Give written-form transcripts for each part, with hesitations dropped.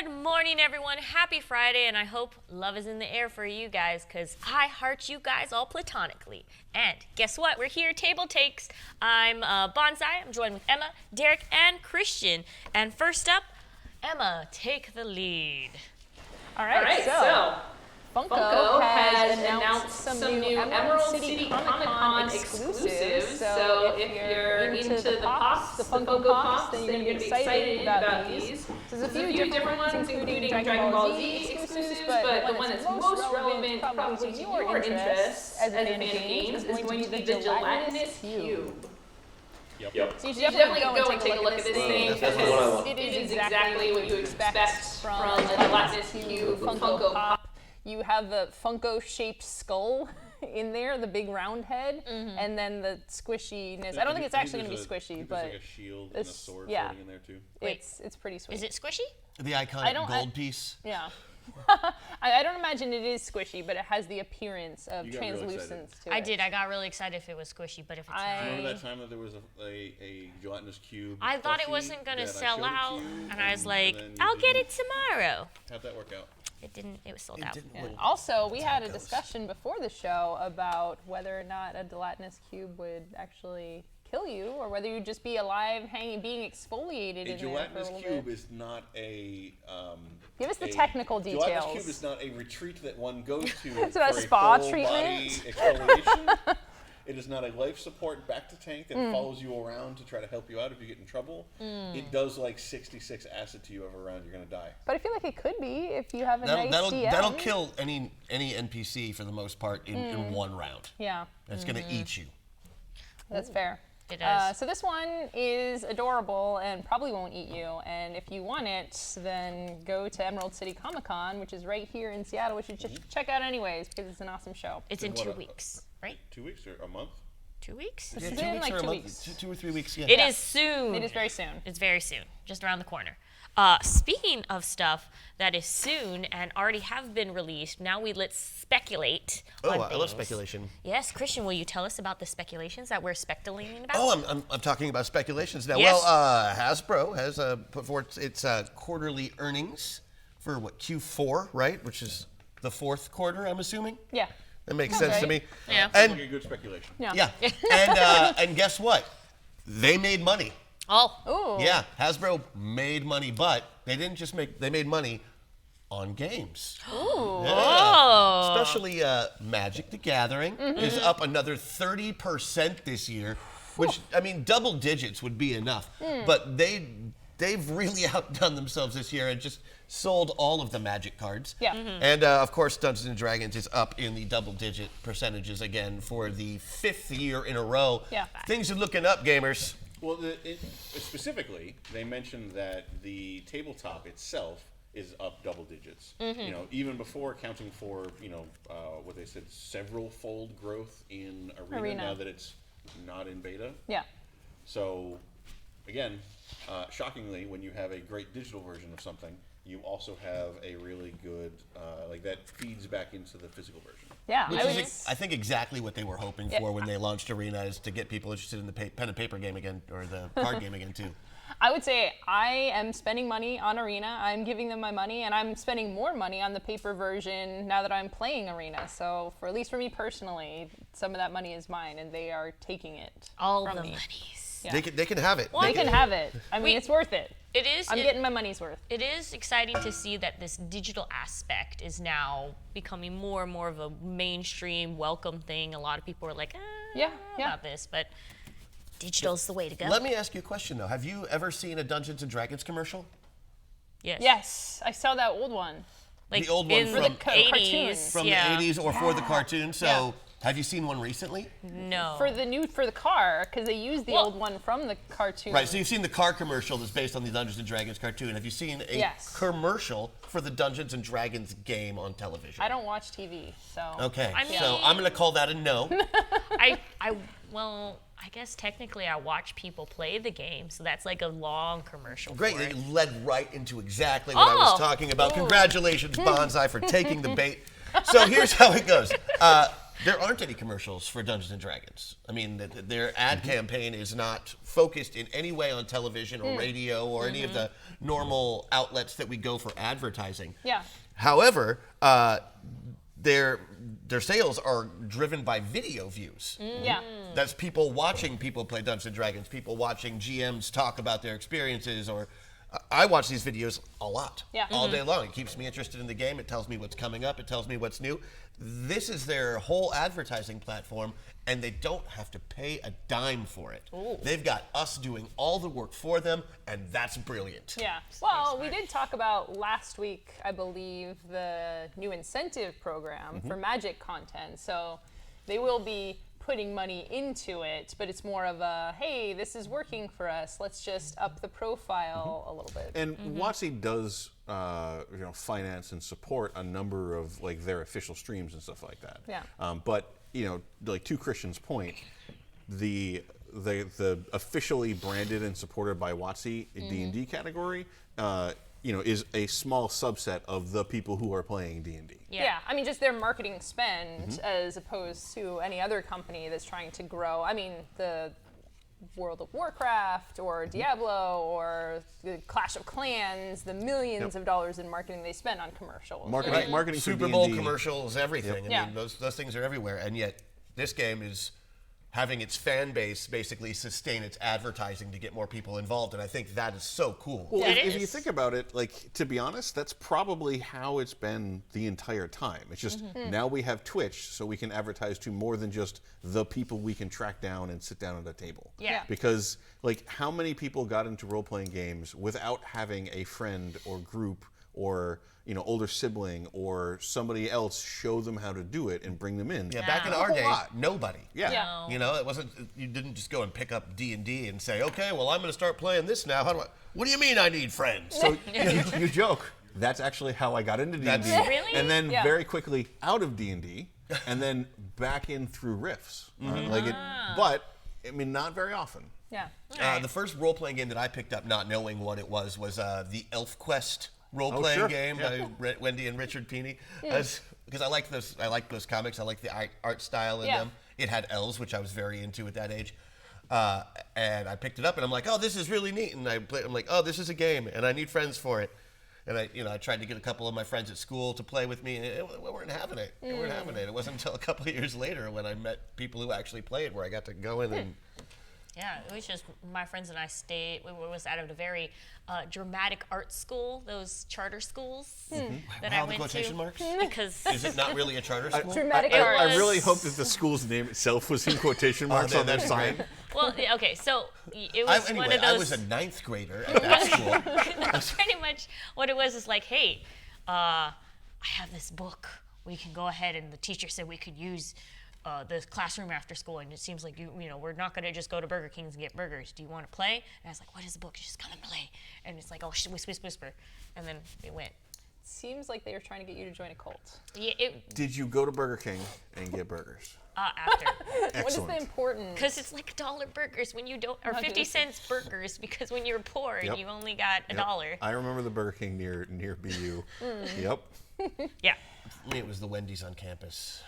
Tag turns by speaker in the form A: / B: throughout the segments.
A: Good morning, everyone. Happy Friday, and I hope love is in the air for you guys, because I heart you guys all platonically. And guess what? We're here, TableTakes. I'm Banzai. I'm joined with Emma, Derek, and Christian. And first up, Emma, take the lead.
B: All right, so Funko has announced some new Emerald City Comic-Con exclusives. So if you're into the Pops, the Funko Pops, then you're going to be excited about these. So there's a few different ones, including Dragon Ball Z exclusives, but the one that's most relevant probably to your interests as a fan of games is going to be the Gelatinous Cube.
C: Yep.
B: So you should definitely go and take a look at this thing, because it is exactly what you expect from the Gelatinous Cube Funko Pop. You have the Funko-shaped skull in there, the big round head, and then the squishiness. I don't think it's actually going to be squishy, but
C: there's like a shield and a sword floating in there too.
B: It's pretty sweet.
A: Is it squishy?
D: The iconic gold piece.
B: Yeah. I don't imagine it is squishy, but it has the appearance of translucence to it.
A: I did. I got really excited if it was squishy, but if it's not.
C: Remember that time that there was a gelatinous cube?
A: I thought it wasn't going to sell out, and I was like, I'll get it tomorrow.
C: How'd that work out?
A: It didn't. It was sold out.
B: Yeah. Also, we had a discussion before the show about whether or not a gelatinous cube would actually kill you, or whether you'd just be alive, being exfoliated in there for a little bit.
C: A gelatinous cube is not a...
B: Give us the technical details.
C: A gelatinous cube is not a retreat that one goes to
B: it's not
C: for
B: a spa
C: full
B: treatment.
C: Body exfoliation. It is not a life support back to tank that follows you around to try to help you out if you get in trouble. It does like 66 acid to you if around, you're going to die.
B: But I feel like it could be if you have a nice DM.
D: That'll kill any NPC for the most part in one round.
B: Yeah.
D: It's going to eat you.
B: That's fair.
A: It does.
B: So this one is adorable and probably won't eat you. And if you want it, then go to Emerald City Comic-Con, which is right here in Seattle, which you should check out anyways, because it's an awesome show.
A: It's in 2 weeks, right?
C: 2 weeks or a month?
A: 2 weeks?
B: It's in like 2 weeks.
D: 2 or 3 weeks, yeah.
A: It is soon.
B: It is very soon.
A: It's very soon, just around the corner. Speaking of stuff that is soon and already have been released, now let's speculate on
D: I
A: things.
D: love speculation.
A: Yes, Christian, will you tell us about the speculations that we're speculating about?
D: Oh, I'm talking about speculations now.
A: Yes.
D: Well, Hasbro has put forth its quarterly earnings for Q4, right? Which is the fourth quarter, I'm assuming.
B: Yeah.
D: That makes sense to me.
A: Yeah.
C: Sounds like a good speculation.
D: Yeah. And guess what? They made money.
A: Oh.
B: Ooh.
D: Yeah, Hasbro made money, but they didn't just they made money on games.
B: Ooh.
D: Yeah.
A: Oh.
D: Especially Magic the Gathering is up another 30% this year, which, I mean, double digits would be enough. But they've really outdone themselves this year and just sold all of the Magic cards.
B: Yeah.
D: And, of course, Dungeons & Dragons is up in the double-digit percentages again for the 5th year in a row.
B: Yeah.
D: Things are looking up, gamers.
C: Well, specifically, they mentioned that the tabletop itself is up double digits. You know, even before accounting for what they said, several-fold growth in Arena now that it's not in beta.
B: Yeah.
C: So, again, shockingly, when you have a great digital version of something, you also have a really good that feeds back into the physical version.
B: Yeah.
D: Which is, I think, exactly what they were hoping for when they launched Arena, is to get people interested in the pen and paper game again, or the card game again, too.
B: I would say I am spending money on Arena. I'm giving them my money, and I'm spending more money on the paper version now that I'm playing Arena. So, at least for me personally, some of that money is mine, and they are taking it
A: All
B: from
A: the
B: me.
A: monies.
B: Yeah.
D: They can have it.
B: They can have it. I mean, it's worth it.
A: It is.
B: I'm getting my money's worth.
A: It is exciting to see that this digital aspect is now becoming more and more of a mainstream, welcome thing. A lot of people are like, about this, but digital's the way to go.
D: Let me ask you a question, though. Have you ever seen a Dungeons & Dragons commercial?
A: Yes.
B: Yes, I saw that old one.
A: Like
D: The old one
A: in
D: from
A: the
D: the
A: 80s.
D: From the 80s or for the cartoon. So, have you seen one recently?
A: No.
B: For the car, because they used the old one from the cartoon.
D: Right, so you've seen the car commercial that's based on the Dungeons & Dragons cartoon. Have you seen a commercial for the Dungeons & Dragons game on television?
B: I don't watch TV, so.
D: Okay,
A: I mean-
D: so I'm going to call that a no.
A: I guess technically I watch people play the game, so that's like a long commercial.
D: Great,
A: for it.
D: you led right into exactly what I was talking about.
A: Ooh.
D: Congratulations, Banzai, for taking the bait. So here's how it goes. There aren't any commercials for Dungeons and Dragons. I mean, their ad campaign is not focused in any way on television or radio or any of the normal outlets that we go for advertising.
B: Yeah.
D: However, their sales are driven by video views.
B: Yeah.
D: That's people watching people play Dungeons and Dragons, people watching GMs talk about their experiences, or I watch these videos a lot, all day long. It keeps me interested in the game. It tells me what's coming up. It tells me what's new. This is their whole advertising platform, and they don't have to pay a dime for it.
A: Ooh.
D: They've got us doing all the work for them, and that's brilliant.
B: Yeah. Well, we did talk about last week, I believe, the new incentive program for Magic content. So they will be putting money into it, but it's more of a, hey, this is working for us. Let's just up the profile a little bit.
C: And WotC does, finance and support a number of like their official streams and stuff like that.
B: Yeah.
C: But like to Christian's point, the officially branded and supported by WotC D&D category, is a small subset of the people who are playing D&D.
B: Yeah, I mean, just their marketing spend as opposed to any other company that's trying to grow. I mean, the World of Warcraft or Diablo or the Clash of Clans, the millions of dollars in marketing they spend on commercials.
C: Marketing for
D: Super Bowl
C: D&D.
D: commercials, everything.
B: Yep.
D: I mean, those things are everywhere, and yet this game is having its fan base basically sustain its advertising to get more people involved, and I think that is so cool.
C: Well,
A: It
C: if
A: is.
C: you think about it, like, to be honest, that's probably how it's been the entire time. It's just now we have Twitch, so we can advertise to more than just the people we can track down and sit down at a table.
A: Yeah.
C: Because, like, how many people got into role-playing games without having a friend or group or older sibling or somebody else show them how to do it and bring them in?
D: Yeah, back in our day, nobody.
C: Yeah.
A: No.
D: It wasn't. You didn't just go and pick up D&D and say, "Okay, well, I'm going to start playing this now." What do you mean I need friends?
C: So you joke. That's actually how I got into D&D.
A: Really?
C: And then
B: Yeah.
C: very quickly out of D&D, and then back in through Rifts. But I mean, not very often.
B: Yeah.
D: The first role-playing game that I picked up, not knowing what it was the Elf Quest role-playing
C: sure.
D: game by Wendy and Richard Peeney. Because I like those comics. I like the art style in them. It had elves, which I was very into at that age. And I picked it up, and I'm like, oh, this is really neat. And I'm like, oh, this is a game, and I need friends for it. And I tried to get a couple of my friends at school to play with me, and we weren't having it. We weren't having it. It wasn't until a couple of years later when I met people who actually played where I got to go in and.
A: Yeah, it was just my friends and I stayed. We was out of a very dramatic art school, those charter schools that I
D: Wow, the
A: went
D: quotation
A: to.
D: marks?
A: Because
D: Is it not really a charter school?
B: Dramatic
A: It
B: art.
C: I really
A: was-
C: hope that the school's name itself was in quotation marks on their
D: that'd be
C: sign.
D: great.
A: well, yeah, okay, so it was one of
D: I
A: those.
D: was a ninth grader at that school.
A: That's pretty much what it was. Is like, hey, I have this book. We can go ahead, and the teacher said we could use the classroom after school, and it seems like we're not going to just go to Burger King's and get burgers. Do you want to play? And I was like, what is the book? Just come and play. And it's like, oh, whisper, and then it went.
B: Seems like they were trying to get you to join a cult.
A: Yeah,
C: Did you go to Burger King and get burgers?
A: after.
B: What is
C: Excellent.
B: the important?
A: Because it's like $1 burgers when you don't, or 50 cents burgers because when you're poor and
C: Yep.
A: you only got $1.
C: I remember the Burger King near BU. Yep.
A: Yeah.
D: I mean, it was the Wendy's on campus.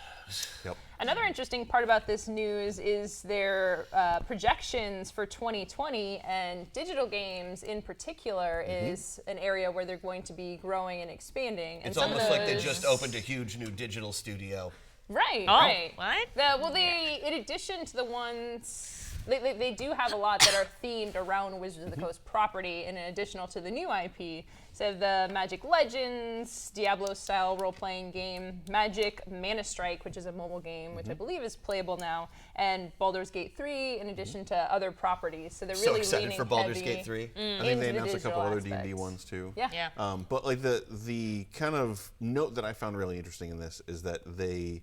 C: Yep.
B: Another interesting part about this news is their projections for 2020, and digital games in particular is an area where they're going to be growing and expanding. And
D: It's
B: some of
D: almost like they
B: those-
D: just opened a huge new digital studio.
B: Right,
A: Oh,
B: right.
A: what?
B: They, in addition to the ones, they do have a lot that are themed around Wizards of the Coast property, and in additional to the new IP. So the Magic Legends, Diablo-style role-playing game, Magic Mana Strike, which is a mobile game, which I believe is playable now, and Baldur's Gate 3, in addition to other properties. So they're
D: So
B: really
D: excited
B: leaning
D: for Baldur's
B: heavy
D: Gate 3.
C: I think
B: into
C: they
B: the
C: announced a couple
B: digital
C: other D&D
B: aspects.
C: ones too.
B: Yeah.
A: Yeah.
C: But like the kind of note that I found really interesting in this is that they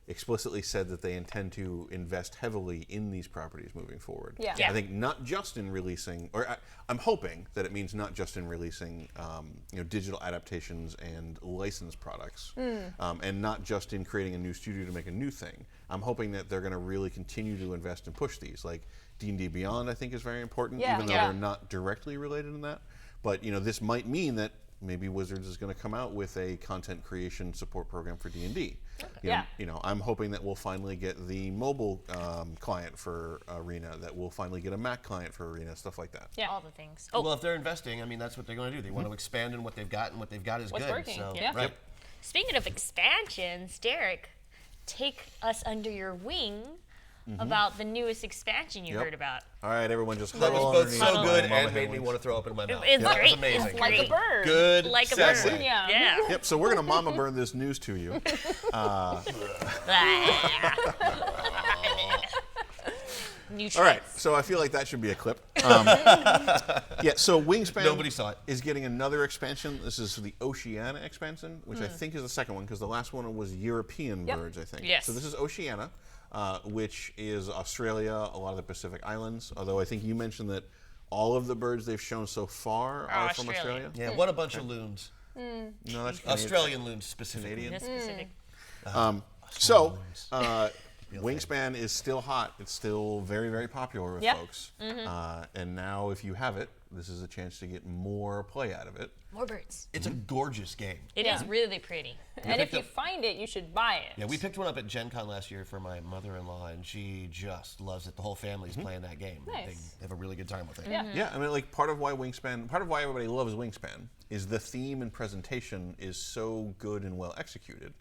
C: explicitly said that they intend to invest heavily in these properties moving forward.
B: Yeah.
A: Yeah.
C: I think not just in releasing, or I'm hoping that it means not just in releasing, digital adaptations and licensed products, and not just in creating a new studio to make a new thing. I'm hoping that they're going to really continue to invest and push these. Like D&D Beyond, I think is very important,
B: Yeah.
C: even though
B: Yeah.
C: they're not directly related in that. But this might mean that maybe Wizards is going to come out with a content creation support program for D&D.
B: Yeah.
C: I'm hoping that we'll finally get the mobile client for Arena, that we'll finally get a Mac client for Arena, stuff like that.
A: Yeah. All the things.
D: Well, if they're investing, I mean, that's what they're going to do. They want to expand in what they've got, and what they've got is
B: What's
D: good.
B: working,
D: So,
B: yeah.
D: right.
C: Yep.
A: Speaking of expansions, Derek, take us under your wing about the newest expansion you
C: Yep.
A: heard about.
C: All right, everyone just
D: That was
C: huddle
D: both
C: underneath
D: so
C: my
D: good
C: mama
D: and made me
C: headlines.
D: want to throw up in my mouth.
A: It's
D: That
A: great.
D: was amazing.
A: It's
B: Like a
A: great.
B: bird.
D: Good
A: Like a
D: segue.
A: bird.
B: Yeah.
A: Yeah.
C: Yep, so we're going to mama burn this news to you.
A: New
C: All right,
A: traits.
C: so I feel like that should be a clip. Yeah, so Wingspan
D: Nobody saw it.
C: is getting another expansion. This is the Oceania expansion, which I think is the second one, because the last one was European
B: Yep.
C: birds, I think.
A: Yes.
C: So this is Oceania, which is Australia, a lot of the Pacific Islands, although I think you mentioned that all of the birds they've shown so far are from
A: Australia.
C: Australia.
D: Yeah, what a bunch of loons.
C: No, that's Canadian.
D: Australian loons specifically.
C: Canadian.
A: This specific.
C: So, Wingspan is still hot. It's still very, very popular with
B: Yep.
C: folks. And now, if you have it, this is a chance to get more play out of it.
A: More birds.
D: It's a gorgeous game.
A: It is
B: Yeah.
A: really pretty.
B: And if you find it, you should buy it.
D: Yeah, we picked one up at Gen Con last year for my mother-in-law, and she just loves it. The whole family's playing that game.
B: Nice.
D: They have a really good time with it.
B: Yeah.
C: Yeah, I mean, like part of why everybody loves Wingspan is the theme and presentation is so good and well executed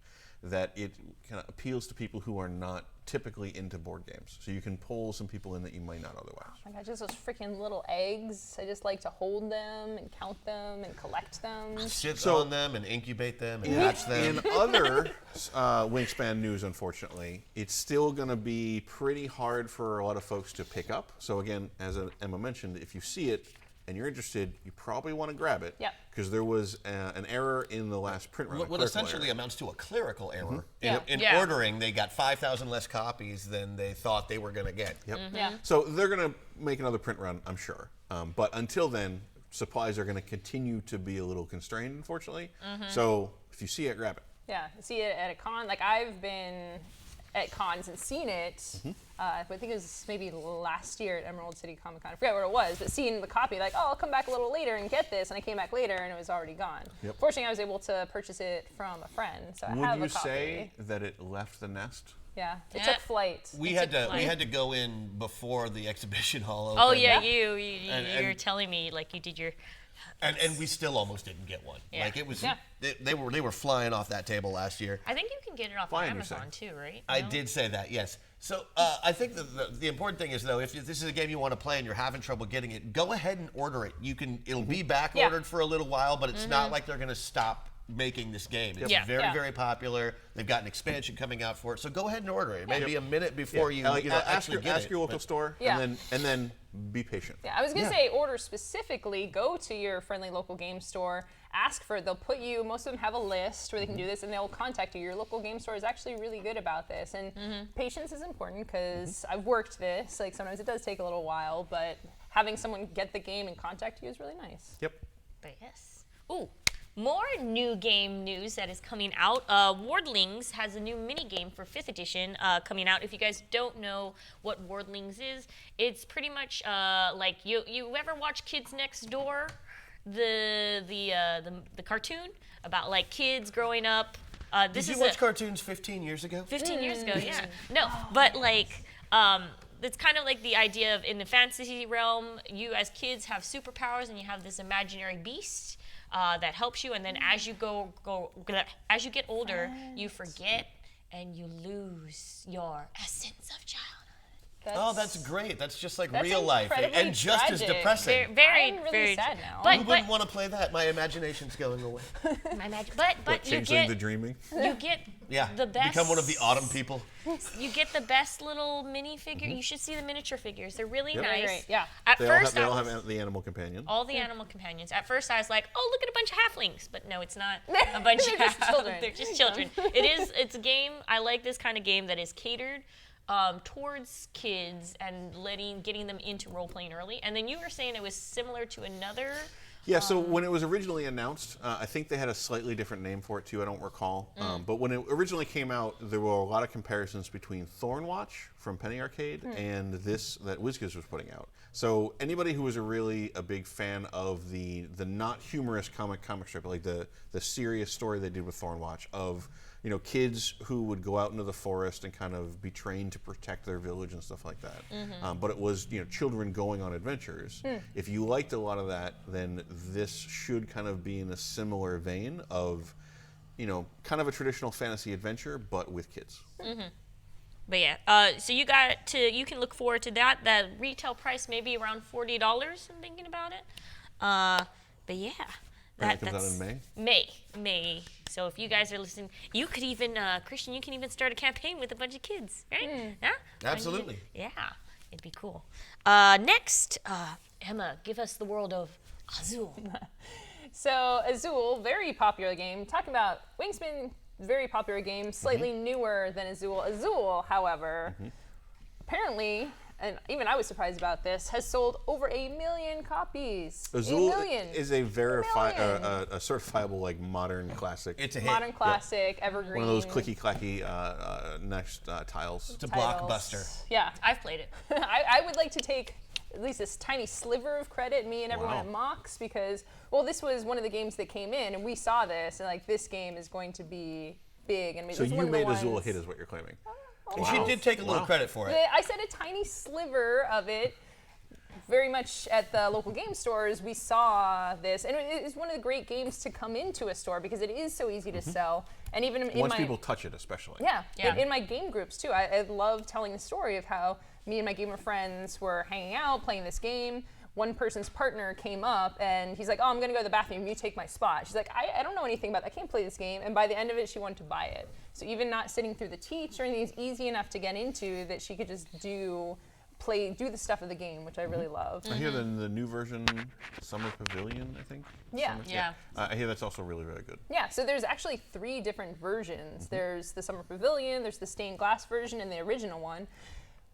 C: that it kind of appeals to people who are not typically into board games. So you can pull some people in that you might not otherwise.
B: Oh my God, just those freaking little eggs. I just like to hold them and count them and collect them.
D: Sit
C: So-
D: on them and incubate them and hatch them.
C: In other Wingspan news, unfortunately, it's still going to be pretty hard for a lot of folks to pick up. So again, as Emma mentioned, if you see it and you're interested, you probably want to grab it.
B: Yep.
C: Because there was an error in the last print run. a
D: What
C: clerical
D: essentially
C: error.
D: amounts to a clerical error.
B: Yeah.
D: In
A: Yeah.
D: ordering, they got 5,000 less copies than they thought they were going to get.
C: Yep.
B: Yeah.
C: So they're going to make another print run, I'm sure. But until then, supplies are going to continue to be a little constrained, unfortunately. So if you see it, grab it.
B: Yeah, see it at a con. Like I've been at cons and seen it. I think it was maybe last year at Emerald City Comic Con. I forget where it was, but seeing the copy, like, oh, I'll come back a little later and get this. And I came back later and it was already gone.
C: Yep.
B: Fortunately, I was able to purchase it from a friend, so I
C: Would
B: have
C: you
B: a copy.
C: say that it left the nest?
B: Yeah, it
A: Yeah.
B: took flight.
D: We
A: It's
D: had
A: a
D: to
A: flight.
D: we had to go in before the exhibition hall opened.
A: Oh yeah,
B: Yeah.
A: you're
D: And-
A: telling me like you did your.
D: And we still almost didn't get one.
A: Yeah.
D: Like it was
B: Yeah.
D: they were flying off that table last year.
A: I think you can get it off
C: Fine, you're
A: Amazon
C: saying.
A: too, right?
D: I
A: No?
D: did say that, yes. So I think the important thing is, though, if this is a game you want to play and you're having trouble getting it, go ahead and order it. It'll be back
B: Yeah.
D: ordered for a little while, but it's not like they're going to stop making this game. It's
A: Yeah.
D: very,
B: Yeah.
D: very popular. They've got an expansion coming out for it, so go ahead and order it. It may be a minute before you,
C: Like,
D: you know,
C: ask
D: actually get
C: ask
D: it.
C: your local
D: but-
C: store,
B: Yeah.
C: and then be patient.
B: Yeah, I was gonna say order specifically. Go to your friendly local game store. Ask for it. They'll put you. Most of them have a list where they can do this, and they'll contact you. Your local game store is actually really good about this. And patience is important because I've worked this. Like sometimes it does take a little while, but having someone get the game and contact you is really nice.
C: Yep.
A: But yes. Ooh, more new game news that is coming out. Wardlings has a new mini game for 5th edition coming out. If you guys don't know what Wardlings is, it's pretty much like you ever watch Kids Next Door, the cartoon about like kids growing up. This
D: Did
A: is
D: you watch
A: a,
D: cartoons 15 years ago?
A: 15 years ago, yeah. No, but like, it's kind of like the idea of in the fantasy realm, you as kids have superpowers and you have this imaginary beast that helps you, and then as you as you get older, you forget and you lose your essence of childhood.
D: Oh, that's great. That's just like
B: That's
D: real life
B: incredibly
D: and just as
B: tragic.
D: depressing.
A: Very,
B: I'm really
A: very
B: sad now.
A: But,
D: Who wouldn't want to play that? My imagination's going away.
A: my but you
C: Changeling
A: get
C: the dreaming.
A: you get
D: Yeah.
A: the best.
D: Become one of the autumn people.
A: You get the best little mini figure. You should see the miniature figures. They're really
C: Yep.
A: nice.
B: Great, yeah.
A: At
C: They all
A: first,
C: have,
A: I was,
C: the animal companion.
A: all the animal companions. At first, I was like, "Oh, look at a bunch of halflings," but no, it's not a bunch of
B: They're just
A: half-
B: children.
A: They're just children. It's a game. I like this kind of game that is catered towards kids and getting them into role playing early. And then you were saying it was similar to another
C: Yeah, so when it was originally announced, I think they had a slightly different name for it too, I don't recall. But when it originally came out, there were a lot of comparisons between Thornwatch from Penny Arcade and this that WizKids was putting out. So anybody who was really a big fan of the not humorous comic strip, like the serious story they did with Thornwatch of, you know, kids who would go out into the forest and kind of be trained to protect their village and stuff like that. But it was, you know, children going on adventures. If you liked a lot of that, then this should kind of be in a similar vein of, you know, kind of a traditional fantasy adventure, but with kids.
A: But yeah, so you can look forward to that. The retail price may be around $40. I'm thinking about it. But yeah.
C: That comes out in May?
A: May. So if you guys are listening, you could even, Christian, you can even start a campaign with a bunch of kids, right? Yeah?
D: Absolutely.
A: Yeah, it'd be cool. Next, Emma, give us the world of Azul.
B: So Azul, very popular game. Talking about Wingspan, very popular game, slightly newer than Azul. Azul, however, apparently, and even I was surprised about this, has sold over 1 million copies.
C: Azul
B: 1 million.
C: is a a certifiable like modern classic.
D: It's a hit.
B: Modern classic, evergreen.
C: One of those clicky clacky next tiles.
D: It's a blockbuster.
B: Yeah.
A: I've played it.
B: I would like to take at least this tiny sliver of credit, me and everyone at Mox, because, well, this was one of the games that came in, and we saw this, and like, this game is going to be big. And
C: So you made Azul a hit is what you're claiming.
D: And she did take a little credit for it.
B: I said a tiny sliver of it. Very much at the local game stores, we saw this, and it is one of the great games to come into a store because it is so easy to sell. And even in
C: Once people touch it, especially.
B: Yeah. In my game groups too, I love telling the story of how me and my gamer friends were hanging out playing this game. One person's partner came up and he's like, "Oh, I'm gonna go to the bathroom. You take my spot." She's like, "I don't know anything about that. I can't play this game." And by the end of it, she wanted to buy it. So even not sitting through the teach or anything, it's easy enough to get into that she could just do the stuff of the game, which I really love.
C: I hear the new version, Summer Pavilion, I think.
B: Yeah.
A: Yeah.
C: I hear that's also really, really good.
B: Yeah, so there's actually 3 different versions. There's the Summer Pavilion, there's the stained glass version, and the original one.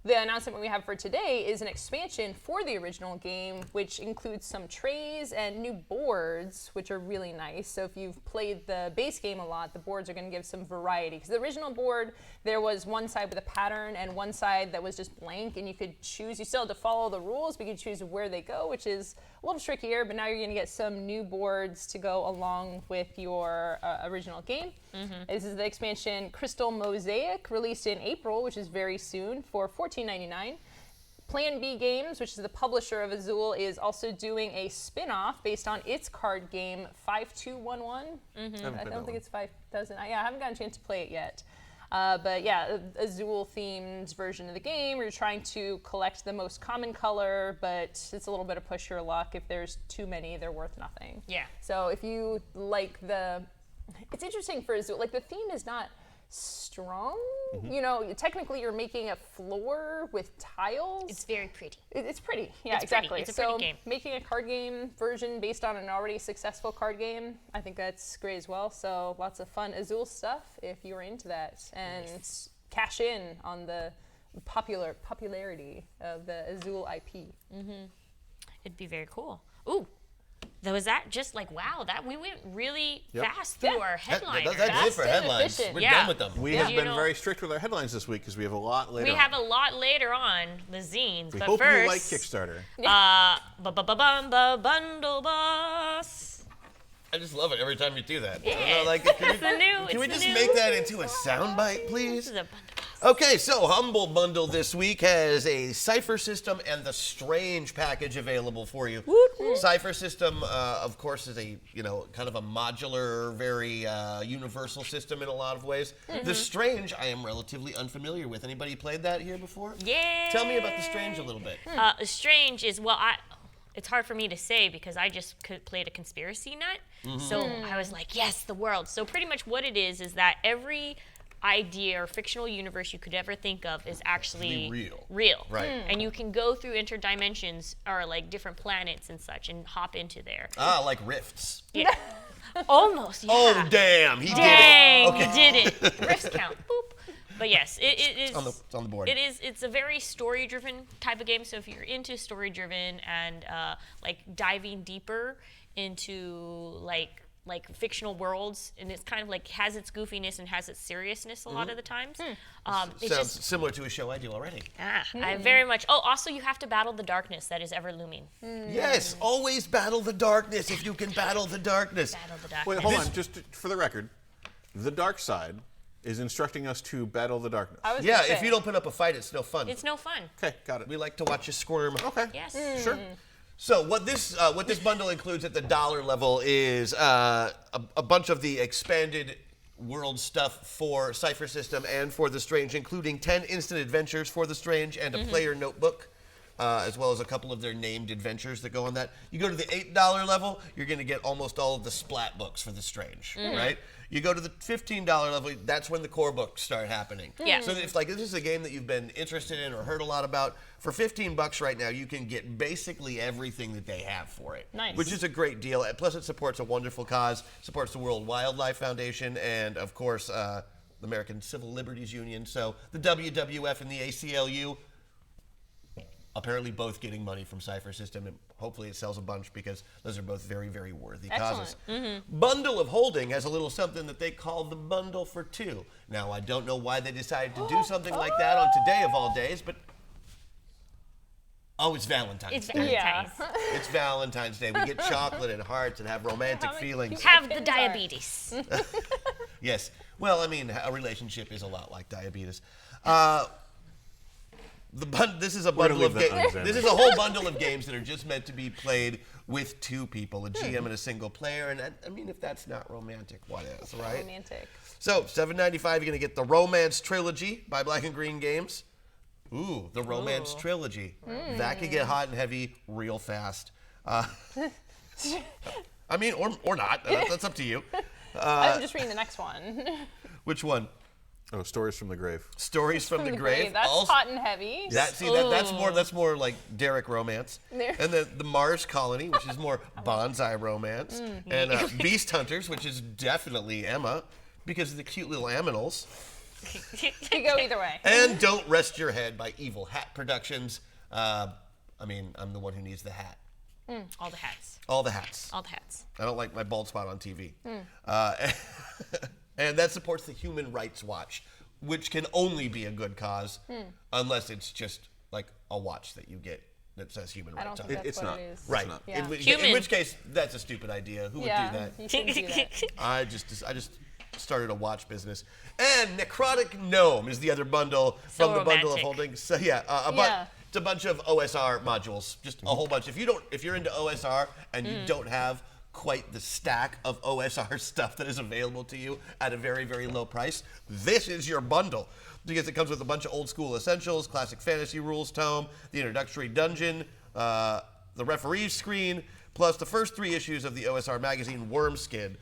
B: The announcement we have for today is an expansion for the original game, which includes some trays and new boards, which are really nice. So if you've played the base game a lot, the boards are going to give some variety. Because the original board, there was one side with a pattern and one side that was just blank, and you could choose. You still had to follow the rules, but you could choose where they go, which is a little trickier. But now you're going to get some new boards to go along with your original game. This is the expansion Crystal Mosaic, released in April, which is very soon, for $14.99. Plan B Games, which is the publisher of Azul, is also doing a spin-off based on its card game 5211. I don't think it's 5000. I haven't gotten a chance to play it yet. But yeah, Azul-themed version of the game where you're trying to collect the most common color, but it's a little bit of push your luck. If there's too many, they're worth nothing.
A: Yeah.
B: So if you like it's interesting for Azul, like the theme is not strong. You know, technically you're making a floor with tiles.
A: It's very pretty.
B: It's pretty. Yeah,
A: It's
B: exactly.
A: pretty. It's a pretty game.
B: Making a card game version based on an already successful card game, I think that's great as well. So lots of fun Azul stuff if you were into that, and cash in on the popularity of the Azul IP.
A: It'd be very cool. Ooh. Was that just like, wow, that we went really fast through our headlines.
D: That's it for headlines.
B: efficient.
D: We're
A: Yeah.
D: done with them.
C: We have been very strict with our headlines this week because we have a lot later
A: We have a lot later on, the zines,
C: We
A: but
C: hope
A: first,
C: you like Kickstarter.
A: Bundle Boss.
D: I just love it every time you do that.
A: Yeah,
D: You know, like,
A: it's the new.
D: can we
A: it's
D: just
A: the
D: make
A: new.
D: that into a soundbite,
A: This
D: please?
A: is a Bundle Boss.
D: Okay, so Humble Bundle this week has a Cipher System and the Strange package available for you. Cipher System, of course, is a kind of a modular, very universal system in a lot of ways. The Strange, I am relatively unfamiliar with. Anybody played that here before?
A: Yeah.
D: Tell me about the Strange a little bit.
A: Strange is, it's hard for me to say because I just played a conspiracy nut. So I was like, yes, the world. So pretty much what it is that every idea or fictional universe you could ever think of is actually real.
D: Right.
A: And you can go through interdimensions or like different planets and such and hop into there.
D: Ah, like rifts.
A: Yeah. Almost, yeah.
D: Oh, damn, he
A: Dang,
D: did it.
A: he did it. Rifts count. Boop. But yes, it is.
D: It's on the board.
A: It's a very story-driven type of game. So if you're into story-driven and like diving deeper into like fictional worlds, and it's kind of like has its goofiness and has its seriousness a lot of the times. It's
D: Sounds
A: just,
D: similar to a show I do already.
A: I very much. Oh, also you have to battle the darkness that is ever looming.
D: Yes, always battle the darkness if you can battle the darkness.
A: Battle the darkness.
C: Wait, hold on. Just for the record, the dark side is instructing us to battle the darkness.
D: Yeah, if you don't put up a fight, it's no fun.
A: It's no fun.
C: Okay, got it.
D: We like to watch you squirm.
C: Okay.
A: Yes.
C: Sure.
D: So what this bundle includes at the dollar level is a bunch of the expanded world stuff for Cypher System and for The Strange, including 10 instant adventures for The Strange and a player notebook, as well as a couple of their named adventures that go on that. You go to the $8 level, you're going to get almost all of the splat books for The Strange, right? You go to the $15 level, that's when the core books start happening.
A: Yeah.
D: So if this is a game that you've been interested in or heard a lot about, for $15 right now, you can get basically everything that they have for it.
B: Nice.
D: Which is a great deal. Plus, it supports a wonderful cause, supports the World Wildlife Foundation, and of course, the American Civil Liberties Union. So the WWF and the ACLU, apparently both getting money from Cypher System, and hopefully it sells a bunch because those are both very, very worthy causes. Bundle of Holding has a little something that they call the Bundle for Two. Now, I don't know why they decided to do something like that on today of all days, but it's Valentine's
A: It's
D: Day.
A: Valentine's.
D: It's Valentine's Day. We get chocolate and hearts and have romantic feelings.
A: Have the diabetes.
D: Yes. Well, I mean, a relationship is a lot like diabetes. This is a bundle of games. This is a whole bundle of games that are just meant to be played with two people, a GM and a single player. And I mean, if that's not romantic, what is, right?
B: Romantic.
D: So, $7.95, you're going to get the Romance Trilogy by Black and Green Games. Ooh, the Romance Trilogy. That could get hot and heavy real fast. I mean, or not. That's up to you.
B: I'm just reading the next one.
D: Which one?
C: Oh, Stories from the Grave.
D: Stories from the Grave.
B: That's
D: Also-
B: hot and heavy.
D: That's more like Derek romance.
B: There.
D: And then the Mars Colony, which is more Banzai romance, and Beast Hunters, which is definitely Emma because of the cute little aminals.
B: You go either way.
D: And Don't Rest Your Head by Evil Hat Productions. I mean, I'm the one who needs the hat.
A: All the hats.
D: All the hats.
A: All the hats.
D: I don't like my bald spot on TV. And that supports the Human Rights Watch, which can only be a good cause unless it's just like a watch that you get that says human
B: I
D: rights
B: don't
D: on
B: think
D: it.
B: that's
C: It's
B: what
C: not.
B: it is.
D: Right.
C: not.
B: Yeah.
D: In which case, that's a stupid idea. Who would do that?
B: You shouldn't do that.
D: I just started a watch business. And Necrotic Gnome is the other bundle
A: So
D: from the bundle of
A: romantic.
D: holding. So it's a bunch of OSR modules, just a whole bunch. If you're into OSR and you don't have quite the stack of OSR stuff that is available to you at a very, very low price, this is your bundle. Because it comes with a bunch of old school essentials, classic fantasy rules tome, the introductory dungeon, the referee's screen, plus the first 3 issues of the OSR magazine Wormskin.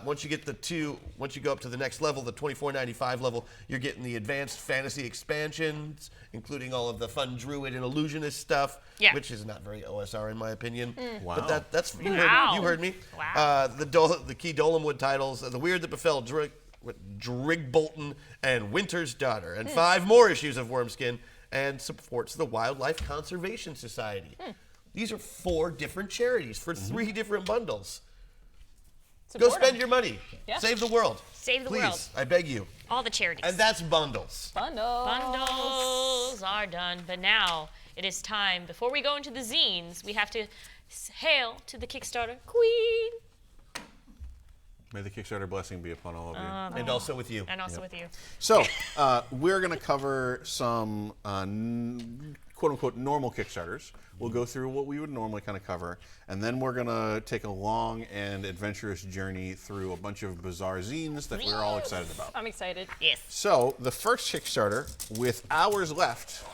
D: Once you go up to the next level, the $24.95 level, you're getting the advanced fantasy expansions, including all of the fun druid and illusionist stuff, which is not very OSR in my opinion.
C: Wow.
D: But that's you
A: Wow.
D: heard me.
A: Wow.
D: The key Dolemwood titles, The Weird That Befell Drigbolton and Winter's Daughter, and 5 more issues of Wormskin, and supports the Wildlife Conservation Society. These are 4 different charities for 3 different bundles. Go
B: Support
D: spend
B: 'em.
D: your money.
B: Yeah.
D: Save the world.
A: Save the
D: Please,
A: world.
D: I beg you.
A: All the charities.
D: And that's bundles.
B: Bundles.
A: Bundles are done, but now it is time. Before we go into the zines, we have to hail to the Kickstarter queen.
C: May the Kickstarter blessing be upon all of you.
D: And also with you.
A: And also with you.
C: So, we're going to cover some quote-unquote normal Kickstarters. We'll go through what we would normally kind of cover, and then we're going to take a long and adventurous journey through a bunch of bizarre zines that we're all excited about.
B: I'm excited.
A: Yes.
C: So, the first Kickstarter, with hours left,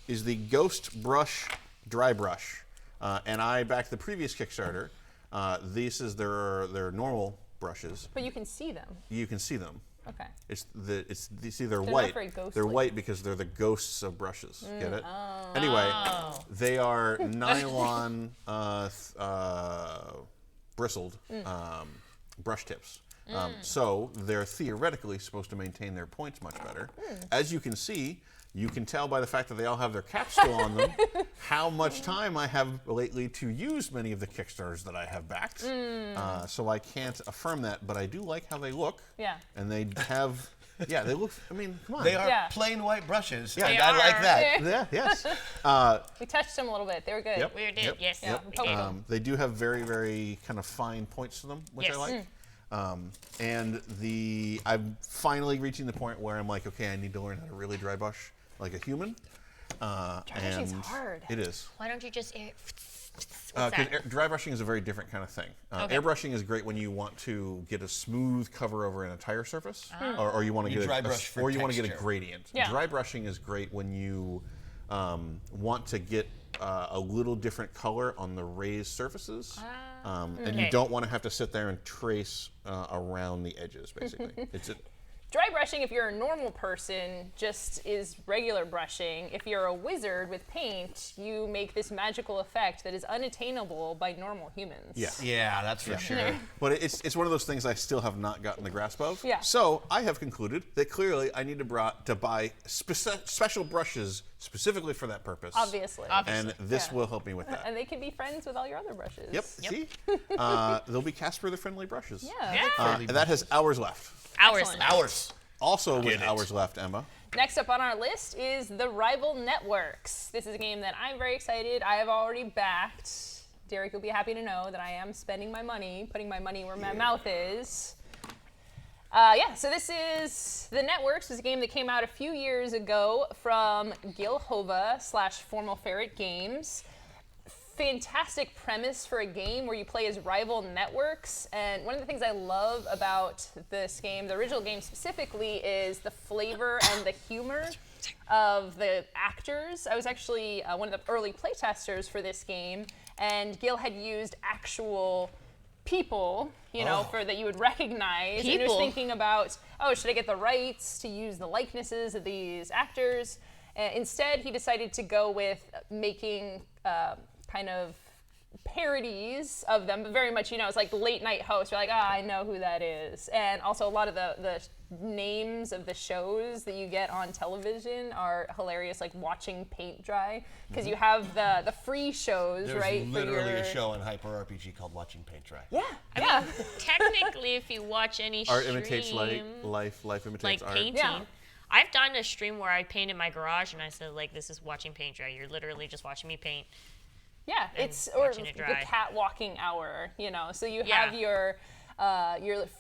C: is the Ghost Brush Dry Brush. And I backed the previous Kickstarter. This is their normal brushes.
B: But you can see them.
C: You can see them.
B: Okay.
C: You see, they're
B: not
C: white.
B: very ghostly.
C: They're white because they're the ghosts of brushes. Get it? Anyway, they are nylon bristled brush tips. So they're theoretically supposed to maintain their points much better. As you can see, you can tell by the fact that they all have their caps still on them how much time I have lately to use many of the Kickstarters that I have backed. So I can't affirm that, but I do like how they look.
B: Yeah.
C: And they have, they look, I mean, come on.
D: They are plain white brushes.
C: Yeah,
D: and I like that.
C: Yeah, yes.
B: We touched them a little bit. They were good.
C: Yep.
A: We did, yes.
B: Yep.
A: We did.
C: They do have very, very kind of fine points to them, which I
A: Yes.
C: like. And I'm finally reaching the point where I'm like, okay, I need to learn how to really dry brush like a human.
B: Dry brushing's
C: and
B: hard.
C: It is.
A: Why don't you just air?
C: Because dry brushing is a very different kind of thing. Airbrushing is great when you want to get a smooth cover over an entire surface, or you want to get
D: dry brush for
C: you want to get a
D: texture.
C: gradient.
B: Yeah.
C: Dry brushing is great when you want to get a little different color on the raised surfaces, and you don't want to have to sit there and trace around the edges. Basically,
B: Dry brushing, if you're a normal person, just is regular brushing. If you're a wizard with paint, you make this magical effect that is unattainable by normal humans.
D: Yeah, that's for sure.
C: But it's one of those things I still have not gotten the grasp of.
B: Yeah.
C: So I have concluded that clearly I need to buy special brushes specifically for that purpose.
B: Obviously.
C: And this will help me with that.
B: And they can be friends with all your other brushes.
C: Yep. See? They'll be Casper the Friendly Brushes.
B: Yeah.
C: And that has hours left.
A: Hours.
B: Excellent.
A: left.
D: Hours.
C: Also with
D: Get it.
C: hours left, Emma.
B: Next up on our list is The Rival Networks. This is a game that I'm very excited. I have already backed. Derek will be happy to know that I am spending my money, putting my money where my mouth is. So this is The Networks. Is a game that came out a few years ago from Gil Hova / Formal Ferret Games. Fantastic premise for a game where you play as rival networks, and one of the things I love about this game, the original game specifically, is the flavor and the humor of the actors. I was actually one of the early playtesters for this game, and Gil had used actual people, for that you would recognize. And I was thinking about, should I get the rights to use the likenesses of these actors? Instead, he decided to go with making kind of parodies of them, but very much, it's like late night hosts. You're like, I know who that is. And also a lot of the names of the shows that you get on television are hilarious, like Watching Paint Dry, because you have the free shows,
D: There's
B: right?
D: literally a show on Hyper RPG called Watching Paint Dry.
B: Yeah.
A: I mean, technically, if you watch any
C: Art
A: stream,
C: imitates life imitates
A: like
C: art.
A: painting.
B: Yeah.
A: I've done a stream where I painted my garage, and I said, this is watching paint dry. You're literally just watching me paint.
B: Yeah, it's
A: watching
B: the
A: it dry.
B: cat walking hour, So you have your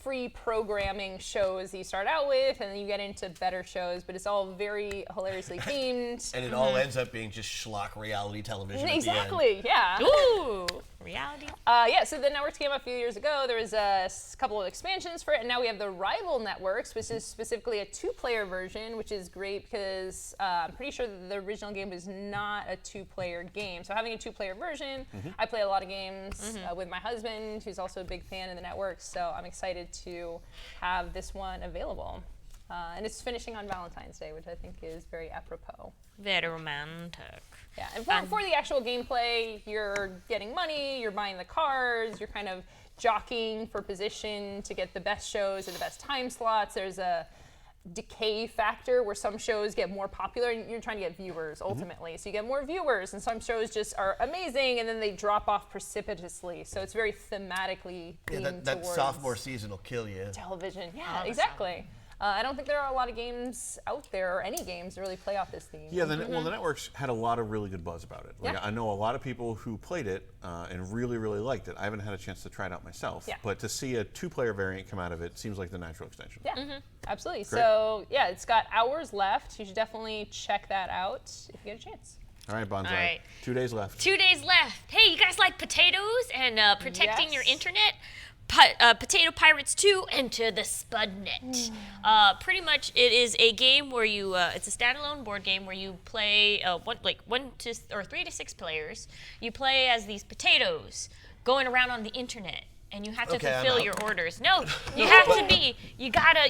B: free programming shows that you start out with, and then you get into better shows, but it's all very hilariously themed.
D: And it all ends up being just schlock reality television
B: Exactly, yeah.
A: Ooh, reality.
B: So the networks came out a few years ago. There was a couple of expansions for it, and now we have the Rival Networks, which is specifically a 2-player version, which is great because I'm pretty sure that the original game was not a 2-player game. So having a 2-player version, I play a lot of games with my husband, who's also a big fan of the networks, so I'm excited to have this one available. And it's finishing on Valentine's Day, which I think is very apropos.
A: Very romantic.
B: Yeah, and for the actual gameplay, you're getting money, you're buying the cards, you're kind of jockeying for position to get the best shows at the best time slots. There's a decay factor where some shows get more popular, and you're trying to get viewers ultimately. So you get more viewers, and some shows just are amazing, and then they drop off precipitously. So it's very thematically themed
D: that
B: towards
D: sophomore season will kill you.
B: television. Yeah, exactly. I don't think there are a lot of games out there, or any games, that really play off this theme.
C: Yeah, the networks had a lot of really good buzz about it. Like,
B: Yeah.
C: I know a lot of people who played it and really, really liked it. I haven't had a chance to try it out myself,
B: Yeah.
C: but to see a 2-player variant come out of it seems like the natural extension.
B: Yeah, absolutely.
C: Great.
B: So yeah, it's got hours left. You should definitely check that out if you get a chance.
C: All right, Banzai.
A: All right.
C: 2 days left.
A: 2 days left. Hey, you guys like potatoes and protecting your
B: Yes.
A: internet? Potato Pirates 2, Enter the Spudnet. Pretty much, it is a game where you, it's a standalone board game where you play 3 to 6 players. You play as these potatoes going around on the internet, and you have to
D: Okay, I'm
A: fulfill
D: out.
A: your orders. No, you have to be. You gotta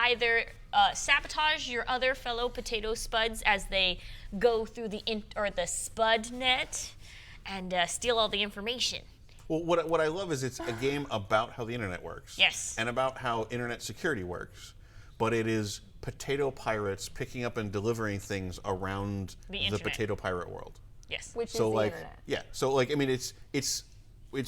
A: either sabotage your other fellow potato spuds as they go through the Spudnet and steal all the information.
C: Well, what I love is it's a game about how the internet works.
A: Yes.
C: And about how internet security works. But it is potato pirates picking up and delivering things around the potato pirate world.
A: Yes.
B: Which is
C: So
B: the
C: like,
B: internet.
C: yeah. So like, I mean, it's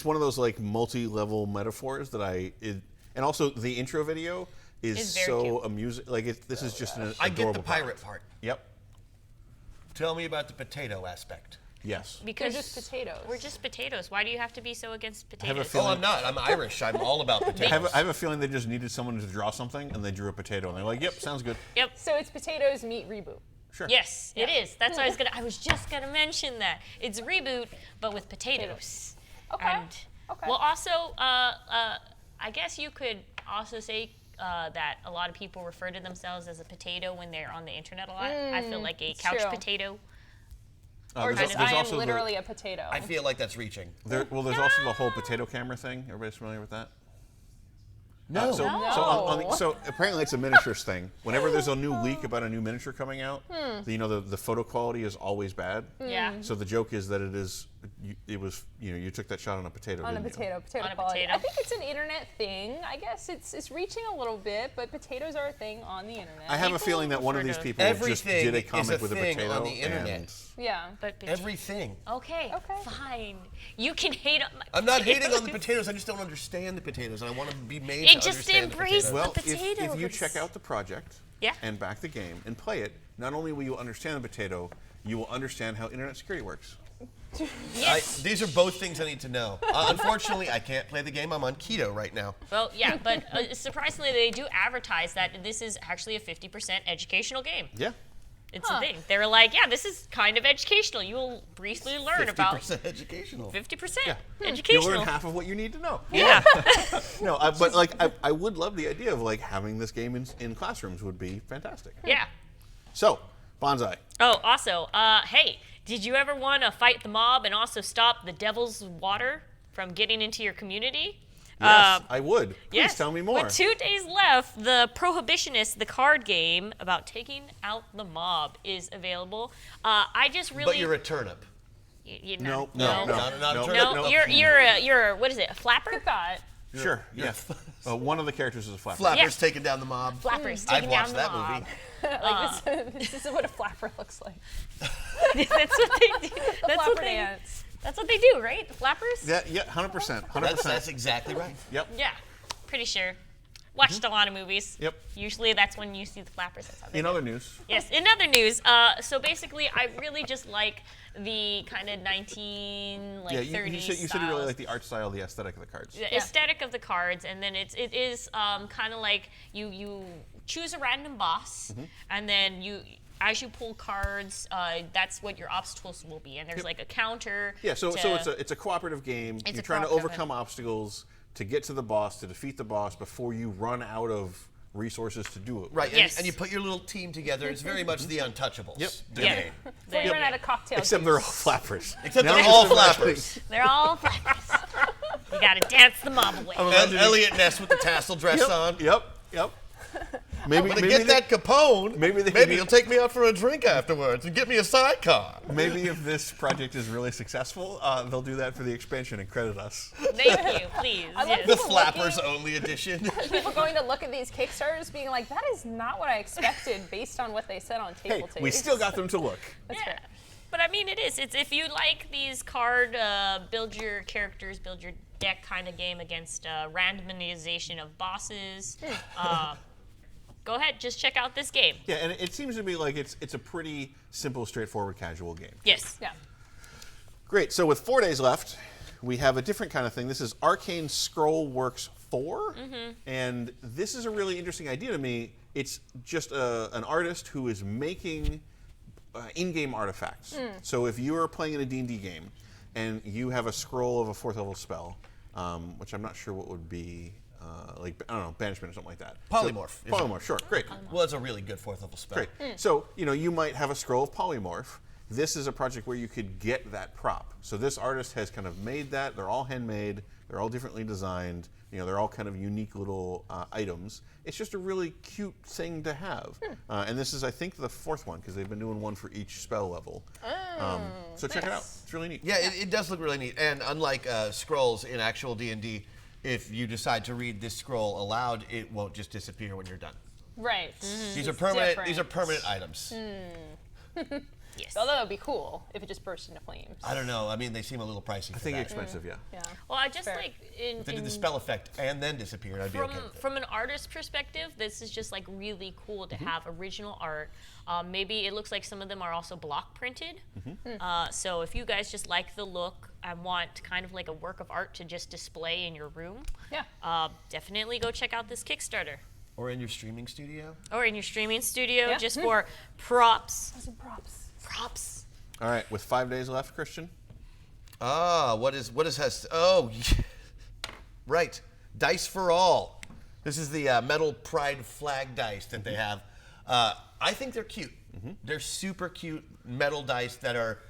C: one of those like multi-level metaphors that and also the intro video is
A: very
C: so
A: cute.
C: amusing. Like this is just an
D: I get the
C: adorable
D: pirate part.
C: Yep.
D: Tell me about the potato aspect.
C: Yes.
A: Because
B: They're just potatoes.
A: We're just potatoes. Why do you have to be so against
C: have a
A: potatoes?
C: feeling-
D: Oh, I'm not. I'm Irish. I'm all about potatoes.
C: I have a feeling they just needed someone to draw something, and they drew a potato, and they're like, "Yep, sounds good."
A: Yep.
B: So it's potatoes meet reboot.
C: Sure.
A: Yes, it is. That's what I was just gonna mention that it's Reboot, but with potatoes.
B: Okay.
A: And
B: Okay.
A: well, also, I guess you could also say that a lot of people refer to themselves as a potato when they're on the internet a lot. I feel like a couch
B: true.
A: potato.
B: Or
C: There's
B: just
C: there's
B: I am
C: also
B: literally a potato.
D: I feel like that's reaching.
C: there's also the whole potato camera thing. Everybody's familiar with that?
D: No.
C: So apparently it's a miniatures thing. Whenever there's a new leak about a new miniature coming out, the photo quality is always bad.
A: Yeah.
C: So the joke is that you took that shot on a potato.
B: On a
C: didn't you?
B: potato
A: On a
B: quality.
A: potato.
B: I think it's an internet thing. I guess it's reaching a little bit, but potatoes are a thing on the internet.
C: I have a
A: People
C: feeling that one of
A: refer
C: these
A: to-
C: people just
D: Everything
C: did a
D: is
C: comic
D: a
C: with a
D: thing
C: potato
D: on the internet.
C: and-
B: Yeah.
A: But
D: Everything.
A: okay,
B: Okay.
A: fine. You can hate on my
D: I'm not hating on the
A: potatoes.
D: potatoes. I just don't understand the potatoes, and I want to be made
A: It
D: to
A: just
D: understand
A: embrace
D: the
C: Well,
D: potatoes.
A: The
C: if you
A: potatoes.
C: check out the project
A: Yeah.
C: and back the game and play it, not only will you understand the potato, you will understand how internet security works.
A: Yes.
D: These are both things I need to know. Unfortunately, I can't play the game. I'm on keto right now.
A: Well, yeah, but surprisingly, they do advertise that this is actually a 50% educational game.
C: Yeah.
A: It's a thing. They were like, yeah, this is kind of educational. You will briefly learn about
D: 50% educational.
A: 50%
C: You'll
A: educational.
C: learn half of what you need to know.
A: Yeah.
C: No, but like I would love the idea of like having this game in classrooms would be fantastic.
A: Yeah.
C: So, Banzai.
A: Oh, also, hey, did you ever want to fight the mob and also stop the devil's water from getting into your community?
C: Yes, I would. Please
A: Yes.
C: tell me more.
A: With 2 days left, the Prohibitionist, the card game about taking out the mob, is available. I just really.
D: But you're a turnip.
A: You're
C: No,
A: not,
C: no,
D: Not a
C: no.
D: turnip.
A: No, you're a what is it? A flapper?
B: Good thought.
C: Sure. Yeah. One of the characters is a flapper.
D: Flappers
A: Yes.
D: taking down the mob.
A: Flappers
D: I'd
A: taking
D: watch
A: down
D: that
A: the mob.
D: movie.
B: Like this is what a flapper looks like.
A: That's what they do.
B: The
A: That's
B: flapper
A: what they.
B: dance.
A: That's what they do, right? The flappers.
C: Yeah, 100%. 100%.
D: That's exactly right.
C: Yep.
A: Yeah, pretty sure. Watched a lot of movies.
C: Yep.
A: Usually that's when you see the flappers. That's how they
C: In other news,
A: Yes, in other news, so basically I really just like the kind of 1930s
C: you said you really
A: styles.
C: like the art style, the aesthetic of the cards.
A: The aesthetic of the cards, and then it is kind of like you choose a random boss, and then as you pull cards, that's what your obstacles will be, and there's like a counter.
C: Yeah, so
A: to-
C: it's a cooperative game.
A: It's
C: You're
A: a
C: trying to
A: cooperative.
C: overcome obstacles to get to the boss, to defeat the boss before you run out of resources to do it.
D: Right,
A: Yes.
D: and you put your little team together. It's very much the Untouchables.
C: Yep.
D: domain.
B: Before you run out of cocktail
C: Except
B: juice.
C: they're all flappers.
D: Except
C: Now
D: they're
C: I'm
D: all
C: just imagining-
D: flappers.
A: They're all flappers. You gotta dance the mob away.
D: Elliot Ness with the tassel dress on.
C: Yep. Maybe,
D: When I
C: maybe
D: get that Capone,
C: maybe they-
D: maybe he'll take me out for a drink afterwards and get me a sidecar.
C: Maybe if this project is really successful, they'll do that for the expansion and credit us.
A: Thank you, please.
B: I love
A: Yes.
D: The
B: People
D: Flappers
B: looking-
D: only edition.
B: People going to look at these Kickstarters being like, that is not what I expected based on what they said on
C: Hey,
B: TableTakes.
C: we still got them to look.
B: That's
A: Yeah.
B: fair.
A: But I mean, it is. It's if you like these card build your characters, build your deck kind of game against randomization of bosses. Go ahead, just check out this game.
C: Yeah, and it seems to be like it's a pretty simple, straightforward, casual game.
A: Yes.
B: Yeah.
C: Great. So with 4 days left, we have a different kind of thing. This is Arcane Scrollworks 4, and this is a really interesting idea to me. It's just an artist who is making in-game artifacts. So if you are playing in a D&D game and you have a scroll of a 4th level spell, which I'm not sure what would be, like, I don't know, banishment or something like that.
D: Polymorph.
C: So, polymorph, sure, great.
D: Well, it's a really good 4th level spell.
C: Great. So, you might have a scroll of polymorph. This is a project where you could get that prop. So this artist has kind of made that. They're all handmade. They're all differently designed. they're all kind of unique little items. It's just a really cute thing to have. And this is, I think, the 4th one, because they've been doing one for each spell level. So check it out. It's really neat.
D: Yeah, it does look really neat. And unlike scrolls in actual D&D, if you decide to read this scroll aloud, it won't just disappear when you're done.
B: Right.
D: These are permanent. These are permanent items.
A: Yes.
B: Although that would be cool if it just burst into flames.
D: I don't know. I mean, they seem a little pricey.
C: I think expensive, yeah.
A: Well, I just
B: Fair.
A: like
D: If they did the spell effect and then disappeared, I'd be okay with it.
A: from an artist perspective, this is just like really cool to have original art. Maybe it looks like some of them are also block printed. So if you guys just like the look and want kind of like a work of art to just display in your room, definitely go check out this Kickstarter.
D: Or in your streaming studio.
A: Or in your streaming studio,
B: Yeah.
A: just for props.
B: Some props.
A: Props.
C: All right, with 5 days left, Christian.
D: What is oh, right, Dice for All. This is the metal pride flag dice that they have. I think they're cute. They're super cute metal dice that are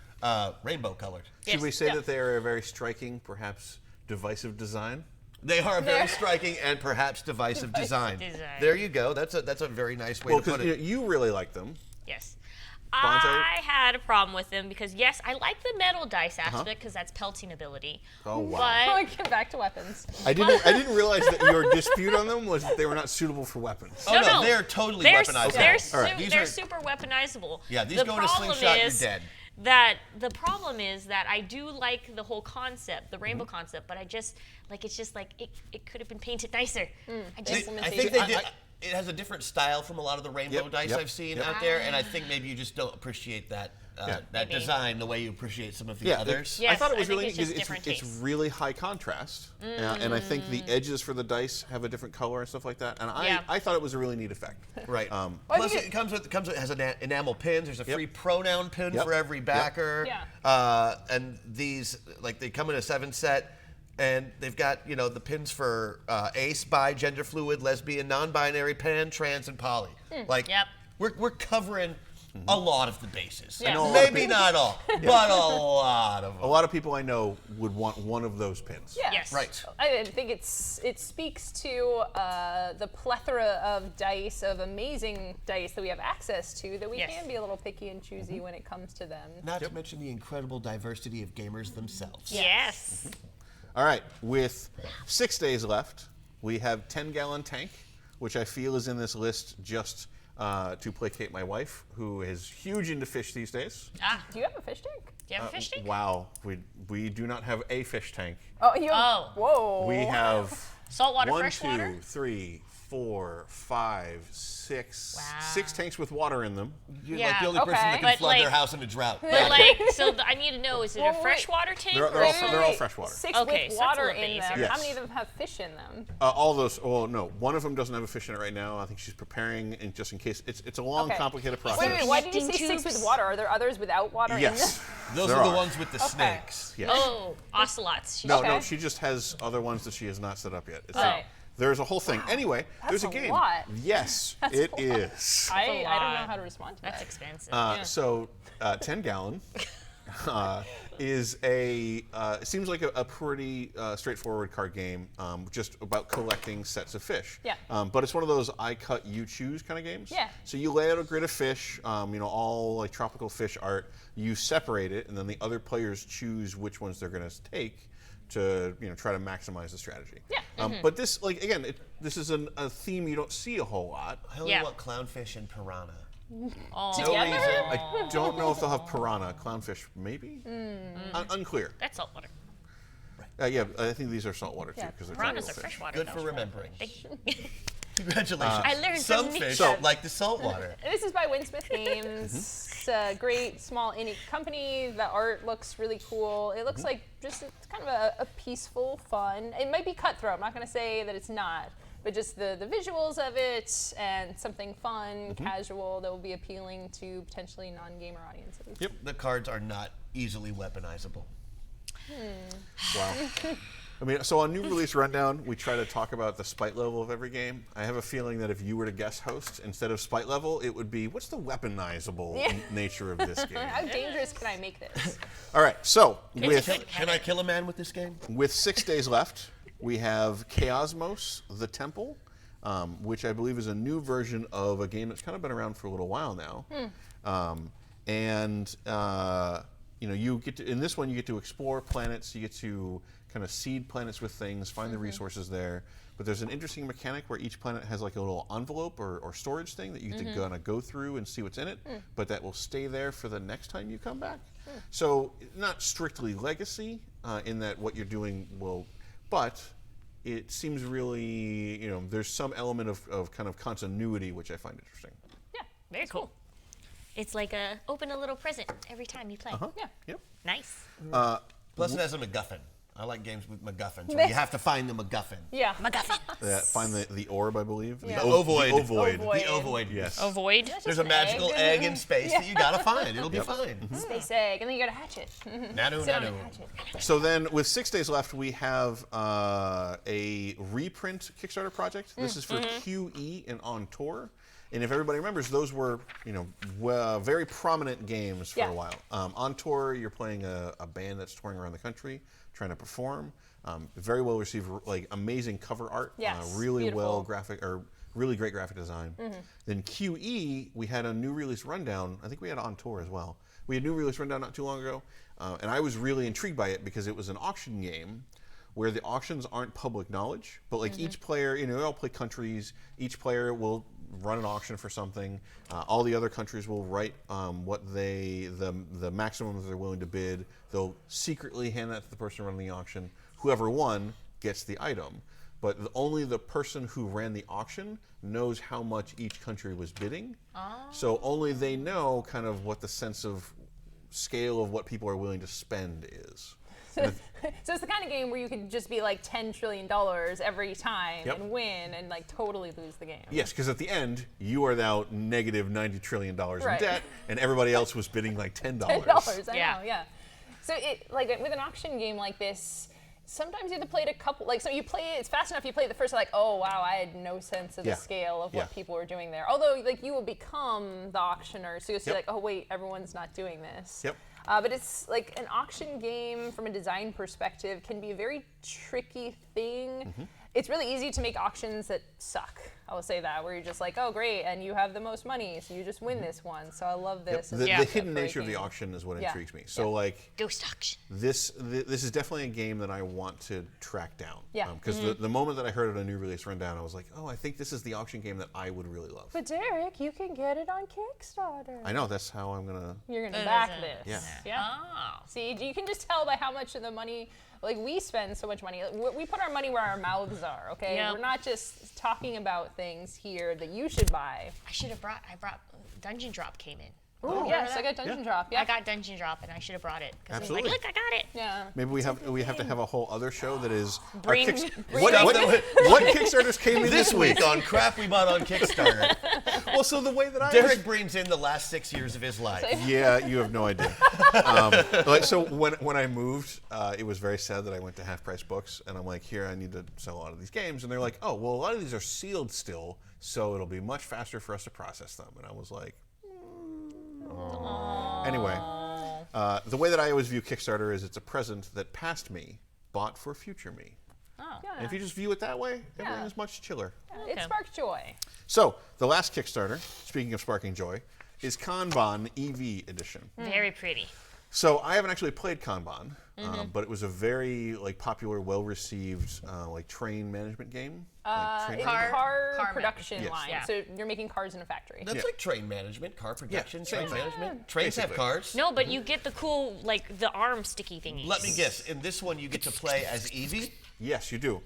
D: rainbow colored.
C: Should we say that they are a very striking, perhaps divisive design?
D: They are very striking and perhaps divisive design. There you go. That's a very nice way to put it.
C: You really like them.
A: Yes.
C: Banzai?
A: I had a problem with them because, yes, I like the metal dice aspect because that's pelting ability.
C: Oh, wow.
A: But
B: Get back to weapons.
C: I didn't realize that your dispute on them was that they were not suitable for weapons.
D: Oh no, they're totally weaponized.
A: They're super weaponizable.
D: Yeah, these
A: the
D: go in a
A: problem
D: slingshot, you're
A: is
D: dead.
A: That the problem is that I do like the whole concept, the rainbow concept, but it's just like it could have been painted nicer.
D: I think they did. It has a different style from a lot of the rainbow dice I've seen out there, and I think maybe you just don't appreciate that that design the way you appreciate some of the others.
A: Yes,
C: I thought it was
A: I think
C: really
A: it's just different
C: it's
A: tastes.
C: really high contrast, and I think the edges for the dice have a different color and stuff like that. And I thought it was a really neat effect.
D: Right. Plus, it has enamel pins. There's a free pronoun pin for every backer. And these, like, they come in a 7 set. And they've got, the pins for ace, bi, gender fluid, lesbian, non-binary, pan, trans, and poly. We're covering a lot of the bases. Maybe not all, but a lot of them.
C: A lot of people I know would want one of those pins.
B: Yeah.
A: Yes.
D: Right.
B: I think it speaks to the plethora of dice, of amazing dice that we have access to, that we can be a little picky and choosy when it comes to them.
D: Not to mention the incredible diversity of gamers themselves.
A: Yes.
C: All right, with 6 days left, we have 10-gallon tank, which I feel is in this list just to placate my wife, who is huge into fish these days.
B: Do you have a fish tank?
A: Do you have a fish tank?
C: Wow, we do not have a fish tank.
B: Whoa.
C: We have
A: Saltwater,
C: 1,
A: freshwater?
C: 2, 3, 4, 5, 6.
A: Wow.
C: 6 tanks with water in them.
D: You're like the only person that can
A: But,
D: flood their
A: like-
D: house in a drought.
A: But I need to know, is it a freshwater tank?
C: They're all freshwater.
B: 6
A: Okay,
B: with
A: so that's a
B: water
A: little
B: in
A: bit
B: them.
A: easier.
B: How many of them have fish in them?
C: All those. Well, no, one of them doesn't have a fish in it right now. I think she's preparing, and just in case, it's a long, complicated process.
B: Wait, why did you say
A: Connecting
B: 6 with
A: tubes?
B: water? Are there others without water in them?
C: Yes,
D: Those
C: there
D: are the ones with the snakes.
C: Yes.
A: Oh, ocelots.
C: No, she just has other ones that she has not set up yet. There's a whole thing. Anyway, there's a game.
B: lot.
C: Yes, it is.
B: I don't know how to respond to
A: That's
B: that.
A: expensive.
C: So, 10-gallon is it seems like a pretty straightforward card game, just about collecting sets of fish.
B: Yeah.
C: But it's one of those I cut, you choose kind of games.
B: Yeah.
C: So you lay out a grid of fish, all like tropical fish art. You separate it, and then the other players choose which ones they're going to take to try to maximize the strategy.
B: Yeah.
C: But this, like, again, this is a theme you don't see a whole lot.
D: I only want clownfish and piranha.
B: Together?
C: I don't know if they'll have piranha. Clownfish, maybe? Unclear.
A: That's saltwater.
C: Yeah, I think these are saltwater too, because they're
A: Piranhas
C: tropical
A: are
C: fish.
A: freshwater.
D: Good
A: though.
D: for remembering.
A: Thank you.
D: Congratulations.
A: I learned
D: Some
A: from
D: fish
A: nature.
D: like the saltwater.
B: And this is by Wingspan Games. It's a great small indie company. The art looks really cool. It looks like just it's kind of a peaceful, fun. It might be cutthroat. I'm not going to say that it's not, but just the visuals of it and something fun, casual that will be appealing to potentially non-gamer audiences.
C: Yep.
D: The cards are not easily weaponizable.
C: Wow. I mean, so on New Release Rundown, we try to talk about the spite level of every game. I have a feeling that if you were to guest host, instead of spite level, it would be, what's the weaponizable nature of this game?
B: How dangerous can I make this?
C: All right, so
D: Can I kill a man with this game?
C: with 6 days left, we have Chaosmos, the Temple, which I believe is a new version of a game that's kind of been around for a little while now. You get to, in this one you get to explore planets, you get to kind of seed planets with things, find the resources there. But there's an interesting mechanic where each planet has like a little envelope or storage thing that you get to kind of go through and see what's in it, but that will stay there for the next time you come back. So not strictly legacy in that what you're doing will, but it seems really, there's some element of kind of continuity, which I find interesting.
A: Yeah, very cool. It's like open a little present every time you play.
B: Yeah.
C: Yep.
A: Nice.
D: Plus it has a MacGuffin. I like games with MacGuffins. Where you have to find the MacGuffin.
B: Yeah.
A: MacGuffin.
C: Find the orb, I believe.
B: Yeah.
C: The
D: ovoid.
C: ovoid.
D: The ovoid, yes.
A: Avoid.
D: There's a magical egg in space that you gotta find. It'll be fine.
B: Space egg, and then you got a hatchet.
D: Nanu,
B: Sit on
D: nanu.
B: a hatchet.
C: So then, with 6 days left, we have a reprint Kickstarter project. This is for QE and On Tour. And if everybody remembers, those were, very prominent games for a while. On Tour, you're playing a band that's touring around the country, trying to perform. Very well received, like amazing cover art.
B: Yes,
C: really
B: beautiful.
C: Really great graphic design. Then QE, we had a new release rundown. I think we had On Tour as well. We had a new release rundown not too long ago, and I was really intrigued by it because it was an auction game where the auctions aren't public knowledge, but like each player, they all play countries. Each player will run an auction for something. All the other countries will write what the maximum that they're willing to bid. They'll secretly hand that to the person running the auction. Whoever won gets the item. But only the person who ran the auction knows how much each country was bidding. So only they know kind of what the sense of scale of what people are willing to spend is.
B: So it's the kind of game where you could just be like $10 trillion every time and win and like totally lose the game.
C: Yes, because at the end, you are now negative $90 trillion in debt, and everybody else was bidding like $10.
B: $10, I know, yeah. So it like with an auction game like this, sometimes you have to play it a couple, so you play it, it's fast enough, you play it the first, like, oh wow, I had no sense of the scale of what people were doing there. Although, like, you will become the auctioneer, so you'll see, like, oh wait, everyone's not doing this. But it's like an auction game from a design perspective can be a very tricky thing. It's really easy to make auctions that suck. I will say that, where you're just like, oh great, and you have the most money, so you just win this one. So I love this.
C: The hidden nature of the auction is what intrigues me. So like,
A: Ghost auction.
C: This is definitely a game that I want to track down. Because the moment that I heard of a new release rundown, I was like, oh, I think this is the auction game that I would really love.
B: But Derek, you can get it on Kickstarter.
C: I know, that's how I'm gonna.
B: You're gonna back this.
C: Yeah.
A: Oh.
B: See, you can just tell by how much of the money, like, we spend so much money. We put our money where our mouths are, okay? We're not just talking about things here that you should buy.
A: I brought Dungeon Drop came in.
B: Oh, yes, I got Dungeon Drop. Yeah,
A: I got Dungeon Drop, and I should have brought it.
C: Absolutely.
A: Like, look, I got it.
B: Yeah.
C: Maybe we have to have a whole other show that is
A: Bring-
C: what Kickstarters came in
D: This week on crap we bought on Kickstarter.
C: Well, so the way that I
D: Derek brings in the last 6 years of his life.
C: Yeah, you have no idea. So when I moved, it was very sad that I went to Half Price Books, and I'm like, here, I need to sell a lot of these games, and they're like, oh, well, a lot of these are sealed still, so it'll be much faster for us to process them, and I was like. Anyway, the way that I always view Kickstarter is it's a present that past me bought for future me.
A: Oh.
C: And if you just view it that way, everything is much chiller.
B: It sparks joy.
C: So, the last Kickstarter, speaking of sparking joy, is Kanban Eevee edition.
A: Very pretty.
C: So, I haven't actually played Kanban, but it was a very popular, well-received train management game.
B: Car production
A: Yes.
B: line.
A: Yeah.
B: So you're making cars in a factory.
D: That's like train management, car production, train
C: same thing.
D: management. Trains have
C: Basically.
D: cars.
A: No, but you get the cool, the arm sticky thingies.
D: Let me guess. In this one, you get to play as Eevee?
C: Yes, you do.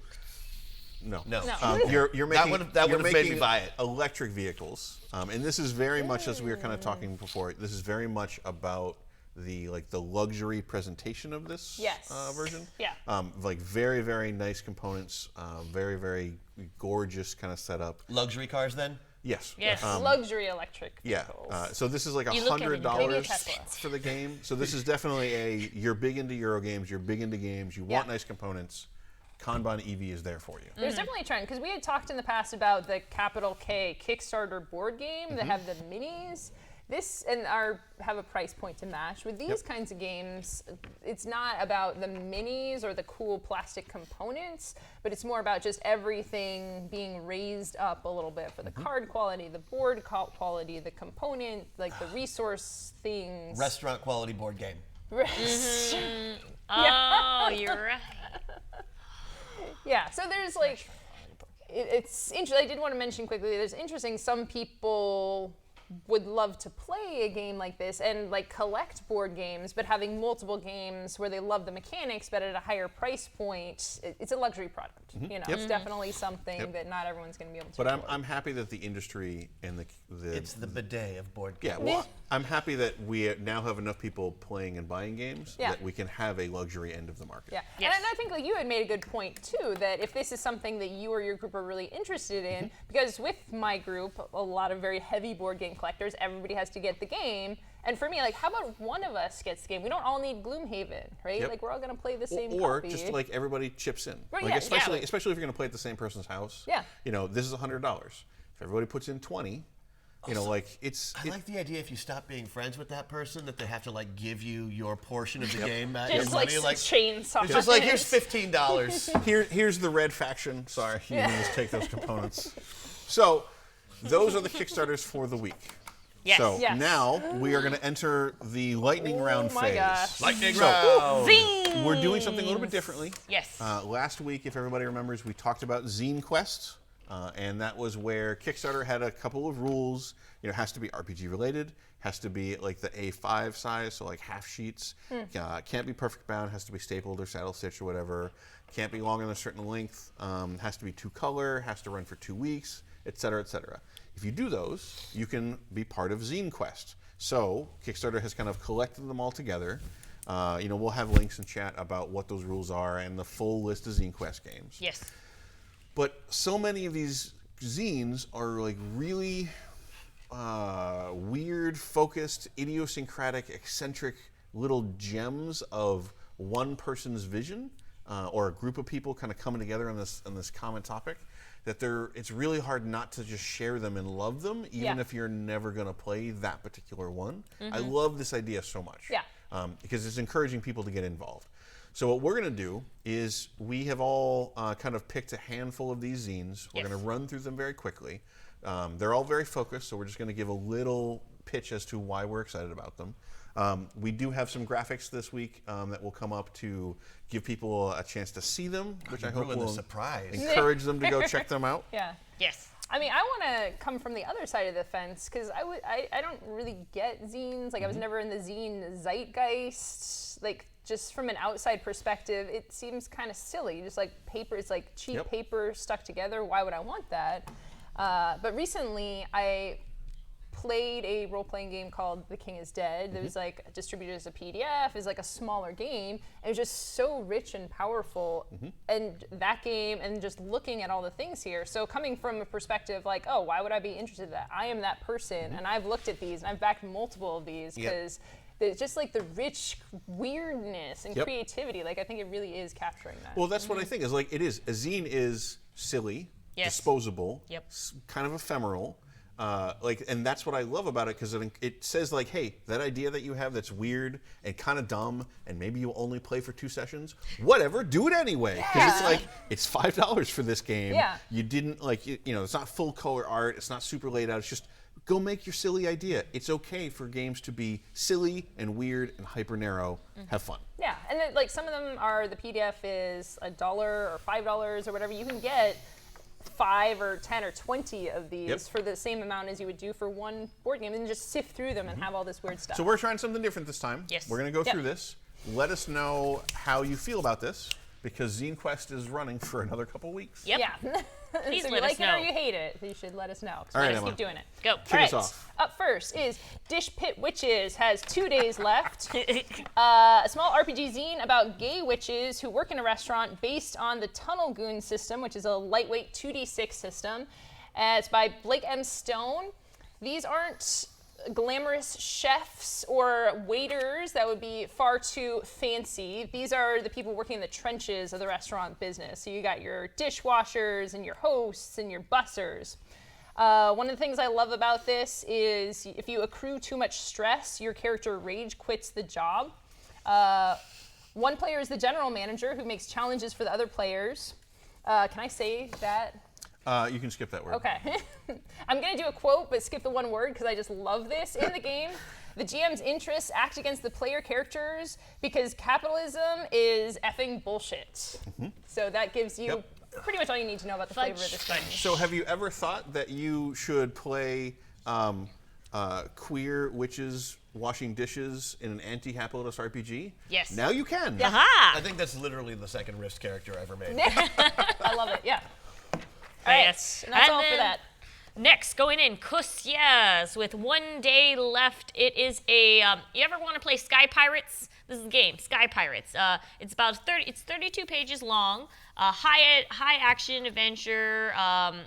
C: No.
D: No.
C: You're making
D: that
C: you're
D: would've made me
C: making
D: buy it.
C: electric vehicles, and this is very much, as we were kind of talking before. This is very much about the luxury presentation of this version.
B: Yeah.
C: Very, very nice components. Very, very gorgeous kind of setup.
D: Luxury cars, then?
C: Yes.
A: Yes.
B: Luxury electric
C: Yeah.
B: vehicles.
C: So this is like
A: You look at it and you go,
B: Maybe a
C: $100
B: Tesla.
C: for the game. So this is definitely you're big into Euro games, you're big into games, you want nice components. Kanban Eevee is there for you.
B: There's definitely a trend, because we had talked in the past about the capital K Kickstarter board game that have the minis. this and have a price point to match. With these kinds of games, it's not about the minis or the cool plastic components, but it's more about just everything being raised up a little bit for the card quality, the board quality, the component, like the resource things.
D: Restaurant quality board game.
A: Oh, you're right.
B: Yeah, so there's like, it's interesting. I did want to mention quickly, there's interesting, some people would love to play a game like this and like collect board games, but having multiple games where they love the mechanics but at a higher price point, it's a luxury product. You know, it's definitely something that not everyone's going to be able to
C: But
B: afford.
C: I'm happy that the industry and the
D: It's the bidet of board games.
C: yeah, well, I'm happy that we now have enough people playing and buying games
B: Yeah.
C: that we can have a luxury end of the market.
B: Yeah,
A: Yes.
B: and I think like you had made a good point too, that if this is something that you or your group are really interested in, because with my group, a lot of very heavy board game collectors, everybody has to get the game. And for me, like, how about one of us gets the game? We don't all need Gloomhaven, right?
C: Yep.
B: Like, we're all going to play the same
C: Or
B: copy.
C: just like everybody chips in.
B: Right,
C: Like
B: yeah,
C: especially
A: yeah.
C: especially if you're going to play at the same person's house.
B: Yeah.
C: You know, this is $100. If everybody puts in 20, you know, like
D: I like the idea if you stop being friends with that person that they have to like give you your portion of the game back.
B: just
D: your
B: like,
D: money,
B: chainsaw.
D: it's just like here's $15.
C: here's the red faction. Sorry, you can just take those components. So those are the Kickstarters for the week.
A: Yes.
C: So
B: Yes.
C: now we are going to enter the lightning round
B: my
C: phase.
B: gosh.
D: Lightning
C: So-
D: round.
A: Zing!
C: We're doing something a little bit differently.
A: Yes.
C: Last week, if everybody remembers, we talked about Zine Quest, and that was where Kickstarter had a couple of rules. You know, it has to be RPG related, has to be like the A5 size, so like half sheets. Can't be perfect bound, has to be stapled or saddle stitched or whatever. Can't be longer than a certain length. Has to be 2 color, has to run for 2 weeks, etc., etc. If you do those, you can be part of Zine Quest. So Kickstarter has kind of collected them all together. You know, we'll have links in chat about what those rules are and the full list of Zine Quest games.
A: Yes.
C: But so many of these zines are like really weird, focused, idiosyncratic, eccentric little gems of one person's vision or a group of people kind of coming together on this common topic. That it's really hard not to just share them and love them, even if you're never going to play that particular one. I love this idea so much.
B: Yeah.
C: Because it's encouraging people to get involved. So what we're going to do is we have all kind of picked a handful of these zines. We're going to run through them very quickly. They're all very focused, so we're just going to give a little pitch as to why we're excited about them. We do have some graphics this week that will come up to give people a chance to see them, which I hope
D: ruined the
C: will
D: surprise.
C: encourage them to go check them out.
B: Yeah.
A: Yes.
B: I mean, I want to come from the other side of the fence because I don't really get zines. Like, I was never in the zine zeitgeist. Like, just from an outside perspective, it seems kind of silly. Just like paper, it's like cheap paper stuck together. Why would I want that? But recently, I played a role-playing game called The King is Dead. It was like distributed as a PDF. It's like a smaller game. It was just so rich and powerful. And that game, and just looking at all the things here. So coming from a perspective like, oh, why would I be interested in that? I am that person, and I've looked at these, and I've backed multiple of these because it's just like the rich weirdness and creativity. Like, I think it really is capturing that.
C: Well, that's what I think is like it is. A zine is silly, disposable, kind of ephemeral. And that's what I love about it because it says like, hey, that idea that you have that's weird and kind of dumb and maybe you'll only play for 2 sessions, whatever, do it anyway. Because it's like, it's $5 for this game.
B: Yeah.
C: You didn't like, you know, it's not full color art. It's not super laid out. It's just go make your silly idea. It's okay for games to be silly and weird and hyper narrow. Have fun.
B: Yeah, and then, like, some of them are, the PDF is $1 or $5 or whatever. You can get 5 or 10 or 20 of these for the same amount as you would do for one board game, and just sift through them and have all this weird stuff.
C: So we're trying something different this time.
A: Yes.
C: We're going to go through this. Let us know how you feel about this because Zine Quest is running for another couple weeks.
A: Yep.
B: Yeah.
A: Please
B: so
A: let
B: you
A: us
B: like
A: know.
B: it or you hate it, you should let us know.
C: All right,
B: Let's
C: Emma.
B: keep doing it.
A: Go.
C: Kick us off.
B: Up first is Dishpit Witches has 2 days left. A small RPG zine about gay witches who work in a restaurant based on the Tunnel Goon system, which is a lightweight 2d6 system. It's by Blake M. Stone. These aren't glamorous chefs or waiters. That would be far too fancy. These are the people working in the trenches of the restaurant business. So you got your dishwashers and your hosts and your bussers. One of the things I love about this is if you accrue too much stress, your character rage quits the job. One player is the general manager who makes challenges for the other players. Can I say that?
C: You can skip that word.
B: Okay. I'm going to do a quote, but skip the one word because I just love this. In the game, the GM's interests act against the player characters because capitalism is effing bullshit. So that gives you pretty much all you need to know about the flavor of this game.
C: So have you ever thought that you should play queer witches washing dishes in an anti-capitalist RPG?
A: Yes.
C: Now you can.
A: Aha!
D: I think that's literally the second Rift character ever made.
B: I love it, yeah. All right,
A: Yes.
B: and that's
A: And
B: all for
A: then
B: that.
A: Next, going in, Kusias with 1 day left. It is a, you ever want to play Sky Pirates? This is the game, Sky Pirates. It's about 32 pages long. High action adventure,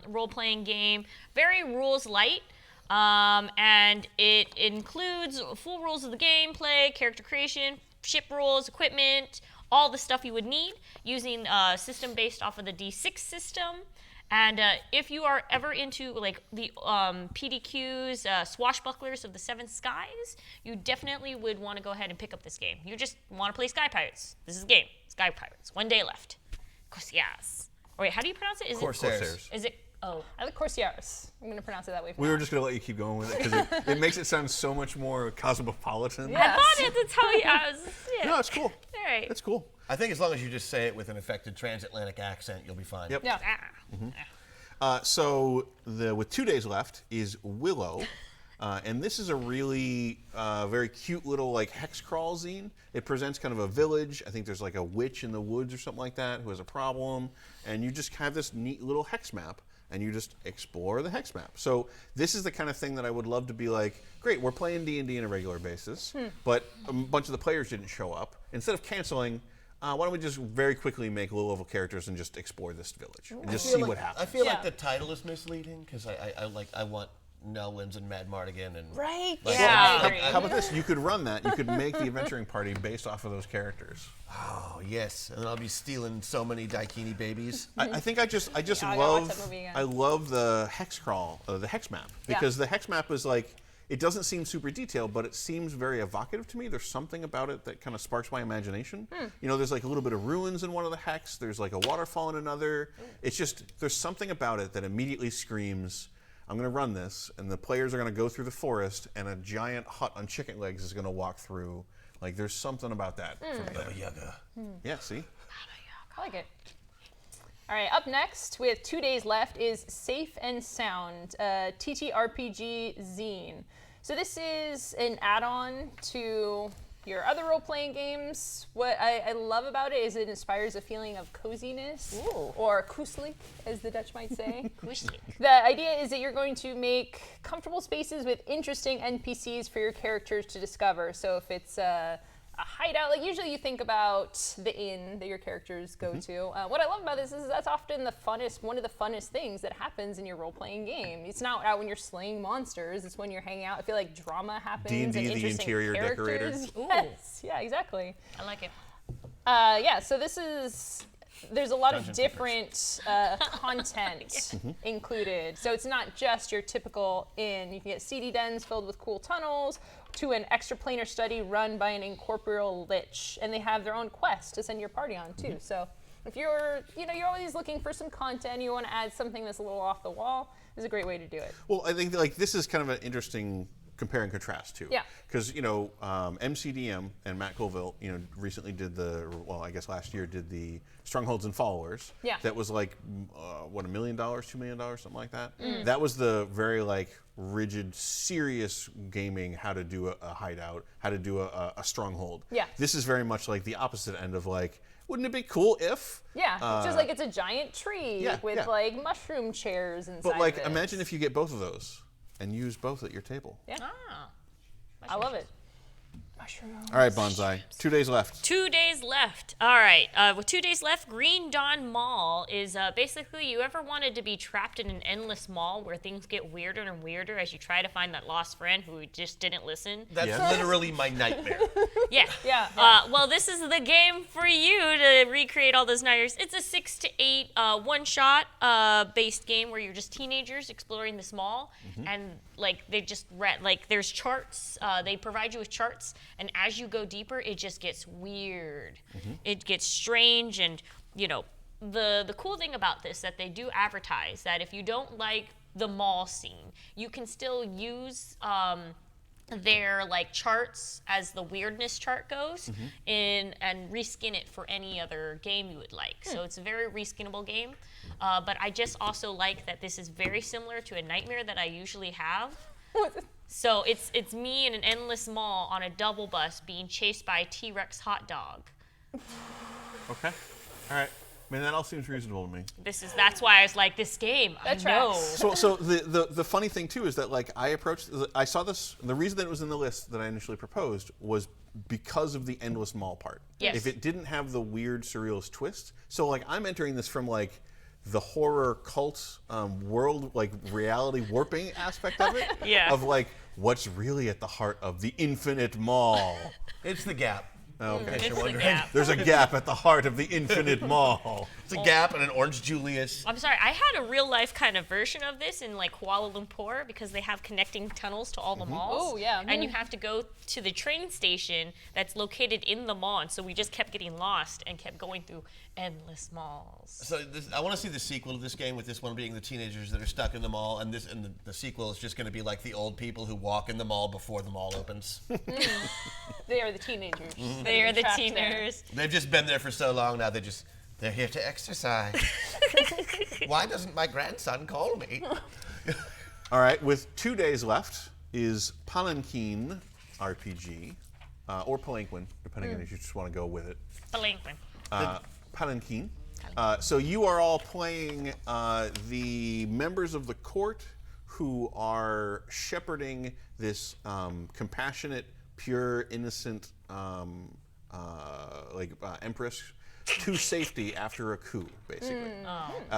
A: role-playing game. Very rules light. And it includes full rules of the gameplay, character creation, ship rules, equipment, all the stuff you would need using a system based off of the D6 system. And if you are ever into like the PDQs, Swashbucklers of the Seven Skies, you definitely would want to go ahead and pick up this game. You just want to play Sky Pirates. This is the game, Sky Pirates. 1 day left. Corsairs. Oh, wait, how do you pronounce it? Is
D: Corsairs.
A: Is it? Oh,
B: I like Corsairs. I'm going to pronounce it that way. For
C: We
B: now.
C: were just going to let you keep going with it because it makes it sound so much more cosmopolitan.
B: Yeah.
A: I thought it to tell you. Yeah.
C: No, it's cool.
A: All right.
C: It's cool.
D: I think as long as you just say it with an affected transatlantic accent, you'll be fine.
C: Yep.
B: Yeah.
C: So with 2 days left is Willow, and this is a really very cute little like hex crawl zine. It presents kind of a village. I think there's like a witch in the woods or something like that who has a problem, and you just have this neat little hex map, and you just explore the hex map. So this is the kind of thing that I would love to be like, great, we're playing D&D on a regular basis, but a bunch of the players didn't show up. Instead of canceling, why don't we just very quickly make low-level characters and just explore this village and just see what happens?
D: I feel
B: Yeah.
D: like the title is misleading because I want Nelwyn's and Mad Mardigan and
B: Right.
D: Like,
A: Yeah.
B: I agree.
C: How about this? You could run that. You could make the adventuring party based off of those characters.
D: Oh yes, and I'll be stealing so many Daikini babies.
C: I think I just
B: I gotta watch that
C: love
B: movie again.
C: I love the hex crawl, the hex map, because the hex map is like, it doesn't seem super detailed, but it seems very evocative to me. There's something about it that kind of sparks my imagination. You know, there's like a little bit of ruins in one of the hex. There's like a waterfall in another. It's just, there's something about it that immediately screams, I'm going to run this, and the players are going to go through the forest, and a giant hut on chicken legs is going to walk through. Like, there's something about that for me there.
D: Baba Yaga.
C: Yeah, see?
B: I like it. All right, up next with 2 days left is Safe and Sound, TTRPG zine. So this is an add-on to your other role-playing games. What I love about it is it inspires a feeling of coziness, or kuslik, as the Dutch might say. The idea is that you're going to make comfortable spaces with interesting NPCs for your characters to discover. So if it's a hideout, like usually you think about the inn that your characters go to. What I love about this is that's often one of the funnest things that happens in your role-playing game. It's not out when you're slaying monsters, it's when you're hanging out. I feel like drama happens.
C: D&D,
B: and
C: the
B: interesting
C: interior decorator.
B: characters. Yes, yeah, exactly.
A: I like it.
B: Yeah, so there's a lot of
D: Dungeon
B: different content included. So it's not just your typical inn. You can get seedy dens filled with cool tunnels, to an extraplanar study run by an incorporeal lich, and they have their own quest to send your party on too. So if you're always looking for some content, you want to add something that's a little off the wall, this is a great way to do it.
C: Well, I think like this is kind of an interesting compare and contrast too.
B: Yeah.
C: Because MCDM and Matt Colville, recently did I guess last year did the Strongholds and Followers.
B: Yeah.
C: That was like $1 million, $2 million, something like that. That was the very like rigid, serious gaming, how to do a hideout, how to do a stronghold.
B: Yeah.
C: This is very much like the opposite end of like, wouldn't it be cool if?
B: Yeah, it's just like it's a giant tree
C: yeah,
B: with
C: yeah.
B: like mushroom chairs inside.
C: But like,
B: of it.
C: imagine if you get both of those and use both at your table.
B: Yeah,
A: Ah.
B: I love it. Mushrooms.
E: All right, Banzai. 2 days left.
A: 2 days left. All right. With 2 days left, Green Dawn Mall is basically you ever wanted to be trapped in an endless mall where things get weirder and weirder as you try to find that lost friend who just didn't listen?
D: That's literally my nightmare.
A: Yeah.
B: Yeah.
A: Well, this is the game for you to recreate all those nightmares. It's a 6 to 8 one-shot based game where you're just teenagers exploring this mall, and like they just there's charts. They provide you with charts. And as you go deeper, it just gets weird. It gets strange, and the cool thing about this that they do advertise that if you don't like the mall scene, you can still use their charts as the weirdness chart goes and reskin it for any other game you would like. So it's a very reskinnable game. But I just also like that this is very similar to a nightmare that I usually have. So it's me in an endless mall on a double bus being chased by a T-Rex hot dog.
E: Okay. All right. I mean, that all seems reasonable to me.
A: That's why I was like, this game. I know.
E: So the funny thing too is that I saw this. The reason that it was in the list that I initially proposed was because of the endless mall part.
A: Yes.
E: If it didn't have the weird surrealist twist, so I'm entering this from the horror cult world, reality warping aspect of it.
A: Yeah.
E: Of what's really at the heart of the infinite mall.
D: It's the Gap.
E: Okay.
A: It's the Gap.
E: There's a gap at the heart of the infinite mall.
D: It's a Gap and an Orange Julius.
A: I'm sorry, I had a real life kind of version of this in Kuala Lumpur because they have connecting tunnels to all the malls.
B: Oh, yeah.
A: And you have to go to the train station that's located in the mall. And so we just kept getting lost and kept going through endless malls.
D: So I want to see the sequel to this game, with this one being the teenagers that are stuck in the mall, and the sequel is just going to be like the old people who walk in the mall before the mall opens.
B: They are the teenagers.
A: They are the
B: trapped
A: teenagers.
D: They've just been there for so long now. They're here to exercise. Why doesn't my grandson call me?
E: All right, with 2 days left is Palanquin RPG, or Palanquin, depending on if you just want to go with it. Palanquin. So you are all playing the members of the court who are shepherding this compassionate, pure, innocent empress to safety after a coup, basically.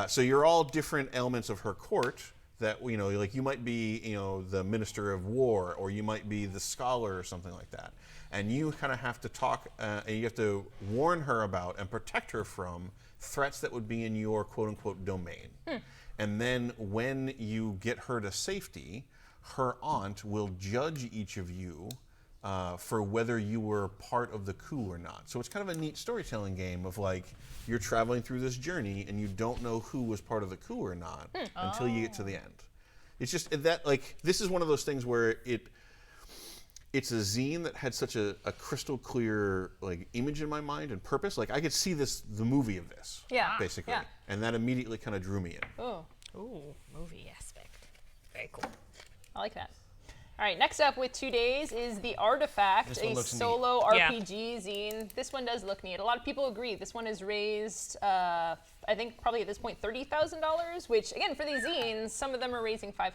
E: So you're all different elements of her court. That you might be the minister of war, or you might be the scholar or something like that, and you kind of have to talk and you have to warn her about and protect her from threats that would be in your quote-unquote domain. And then when you get her to safety, her aunt will judge each of you for whether you were part of the coup or not. So it's kind of a neat storytelling game of you're traveling through this journey and you don't know who was part of the coup or not until you get to the end. It's just that this is one of those things where it's a zine that had such a crystal clear image in my mind and purpose. I could see the movie of this.
B: Yeah.
E: Basically.
B: Yeah.
E: And that immediately kind of drew me in.
B: Oh.
A: Ooh, movie aspect. Very cool.
B: I like that. All right, next up with 2 days is The Artifact, a solo RPG zine. This one does look neat. A lot of people agree. This one has raised, I think probably at this point, $30,000, which again, for these zines, some of them are raising $500,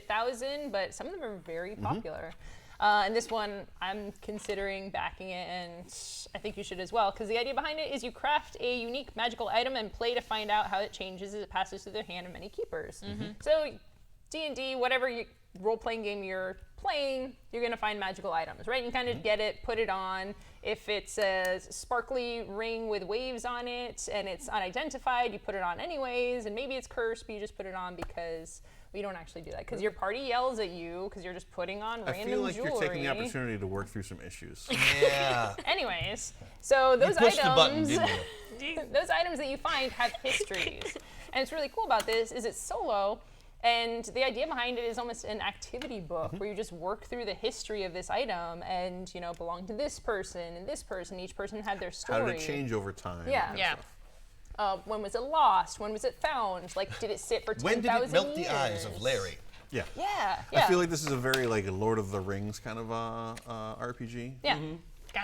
B: $1,000, but some of them are very popular. And this one, I'm considering backing it, and I think you should as well, because the idea behind it is you craft a unique magical item and play to find out how it changes as it passes through the hand of many keepers. So D&D, whatever role-playing game you're playing, you're going to find magical items, right? You kind of get it, put it on. If it's a sparkly ring with waves on it and it's unidentified, you put it on anyways, and maybe it's cursed, but you just put it on because you don't actually do that, because your party yells at you because you're just putting on random jewelry.
E: I feel like you're taking the opportunity to work through some issues.
D: Yeah.
B: Anyways, so those
D: You pushed
B: items,
D: the button, didn't you?
B: those items that you find have histories. And what's really cool about this is it's solo, and the idea behind it is almost an activity book where you just work through the history of this item and, belong to this person and this person. Each person had their story.
E: How did it change over time?
B: Yeah.
A: Yeah.
B: When was it lost? When was it found? Did it sit for 10,000 years?
D: When did it melt the eyes of Larry?
E: Yeah.
B: Yeah.
E: I feel like this is a very Lord of the Rings kind of RPG.
B: Yeah.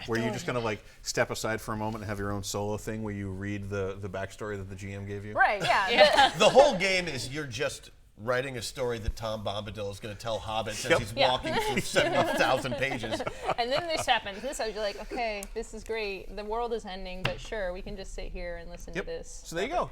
E: Where you just kind of step aside for a moment and have your own solo thing where you read the backstory that the GM gave you.
B: Right, yeah.
D: The whole game is you're just writing a story that Tom Bombadil is going to tell hobbits as he's walking through 70,000 pages.
B: And then this happens. This, I was like, okay, this is great. The world is ending, but sure, we can just sit here and listen to this.
E: So there you go.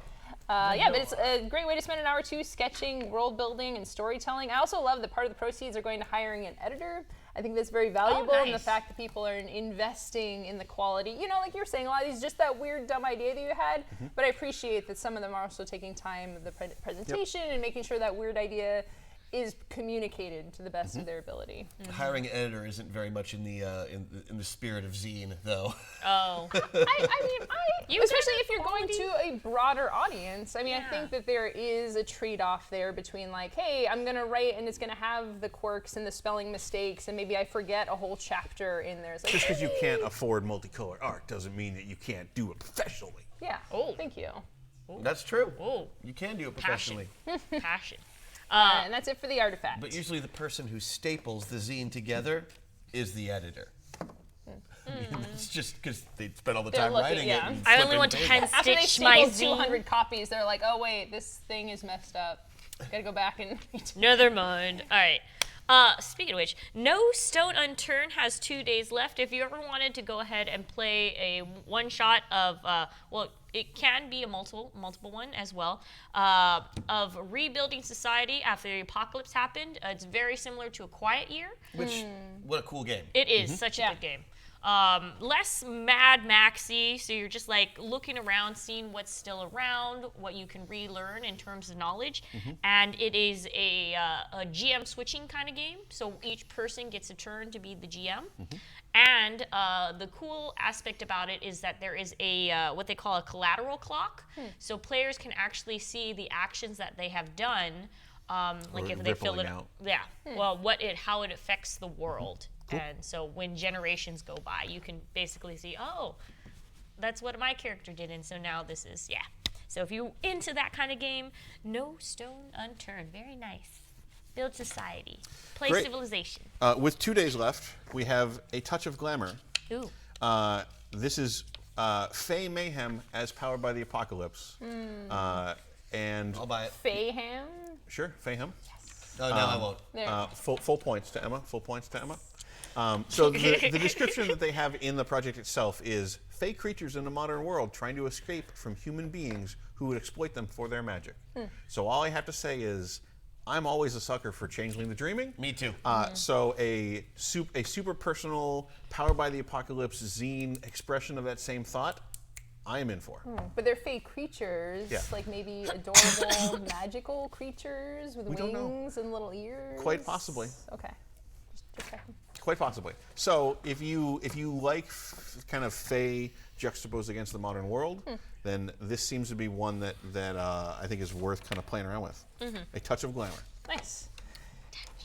B: Yeah, but it's a great way to spend an hour or two sketching, world building, and storytelling. I also love that part of the proceeds are going to hiring an editor. I think that's very valuable, and the fact that people are investing in the quality. You know, like you're saying, a lot of these just that weird, dumb idea that you had, but I appreciate that some of them are also taking time of the presentation and making sure that weird idea is communicated to the best of their ability.
D: Hiring an editor isn't very much in the spirit of Zine, though.
B: Oh. I mean, especially if you're going to a broader audience. I mean, I think that there is a trade-off there between like, hey, I'm going to write and it's going to have the quirks and the spelling mistakes and maybe I forget a whole chapter in there. It's like,
E: just because you can't afford multicolored art doesn't mean that you can't do it professionally.
B: Yeah. Thank you.
D: That's true. You can do it professionally.
A: Passion.
B: And that's it for the artifact.
D: But usually the person who staples the zine together is the editor. It's just because they spent all the time writing it. And
A: I only want to hand
B: after they
A: stitch my
B: stapled
A: zine.
B: 200 copies, they're like, oh wait, this thing is messed up. Gotta go back and
A: Never mind. All right. Speaking of which, No Stone Unturned has 2 days left. If you ever wanted to go ahead and play a one-shot of, well, it can be a multiple one as well, of rebuilding society after the apocalypse happened. It's very similar to A Quiet Year.
D: Which, what a cool game.
A: It is such a good game. Less Mad Maxy, so you're just like looking around, seeing what's still around, what you can relearn in terms of knowledge. And it is a GM switching kind of game, so each person gets a turn to be the GM. And the cool aspect about it is that there is a what they call a collateral clock, so players can actually see the actions that they have done, like if they fill it
E: out.
A: well, how it affects the world. And so when generations go by, you can basically see, oh, that's what my character did, and so now this is, So if you're into that kind of game, No Stone Unturned, very nice. Build society, play civilization.
E: With 2 days left, we have A Touch of Glamour.
A: Ooh.
E: This is Fey Mayhem as powered by the apocalypse. And
D: I'll buy it.
B: Fayham?
E: Sure, Fayhem.
D: Oh, no, I won't.
E: Full points to Emma. Full points to Emma. So the description that they have in the project itself is fey creatures in the modern world trying to escape from human beings who would exploit them for their magic. So all I have to say is I'm always a sucker for Changeling the Dreaming.
D: Me too.
E: So a super personal, powered by the apocalypse zine expression of that same thought, I am in for.
B: But they're fey creatures, like maybe adorable, magical creatures with wings and little ears.
E: Quite possibly.
B: Okay. Just checking.
E: Quite possibly. So if you like kind of fey juxtaposed against the modern world, then this seems to be one that I think is worth kind of playing around with. A Touch of Glamour.
B: Nice.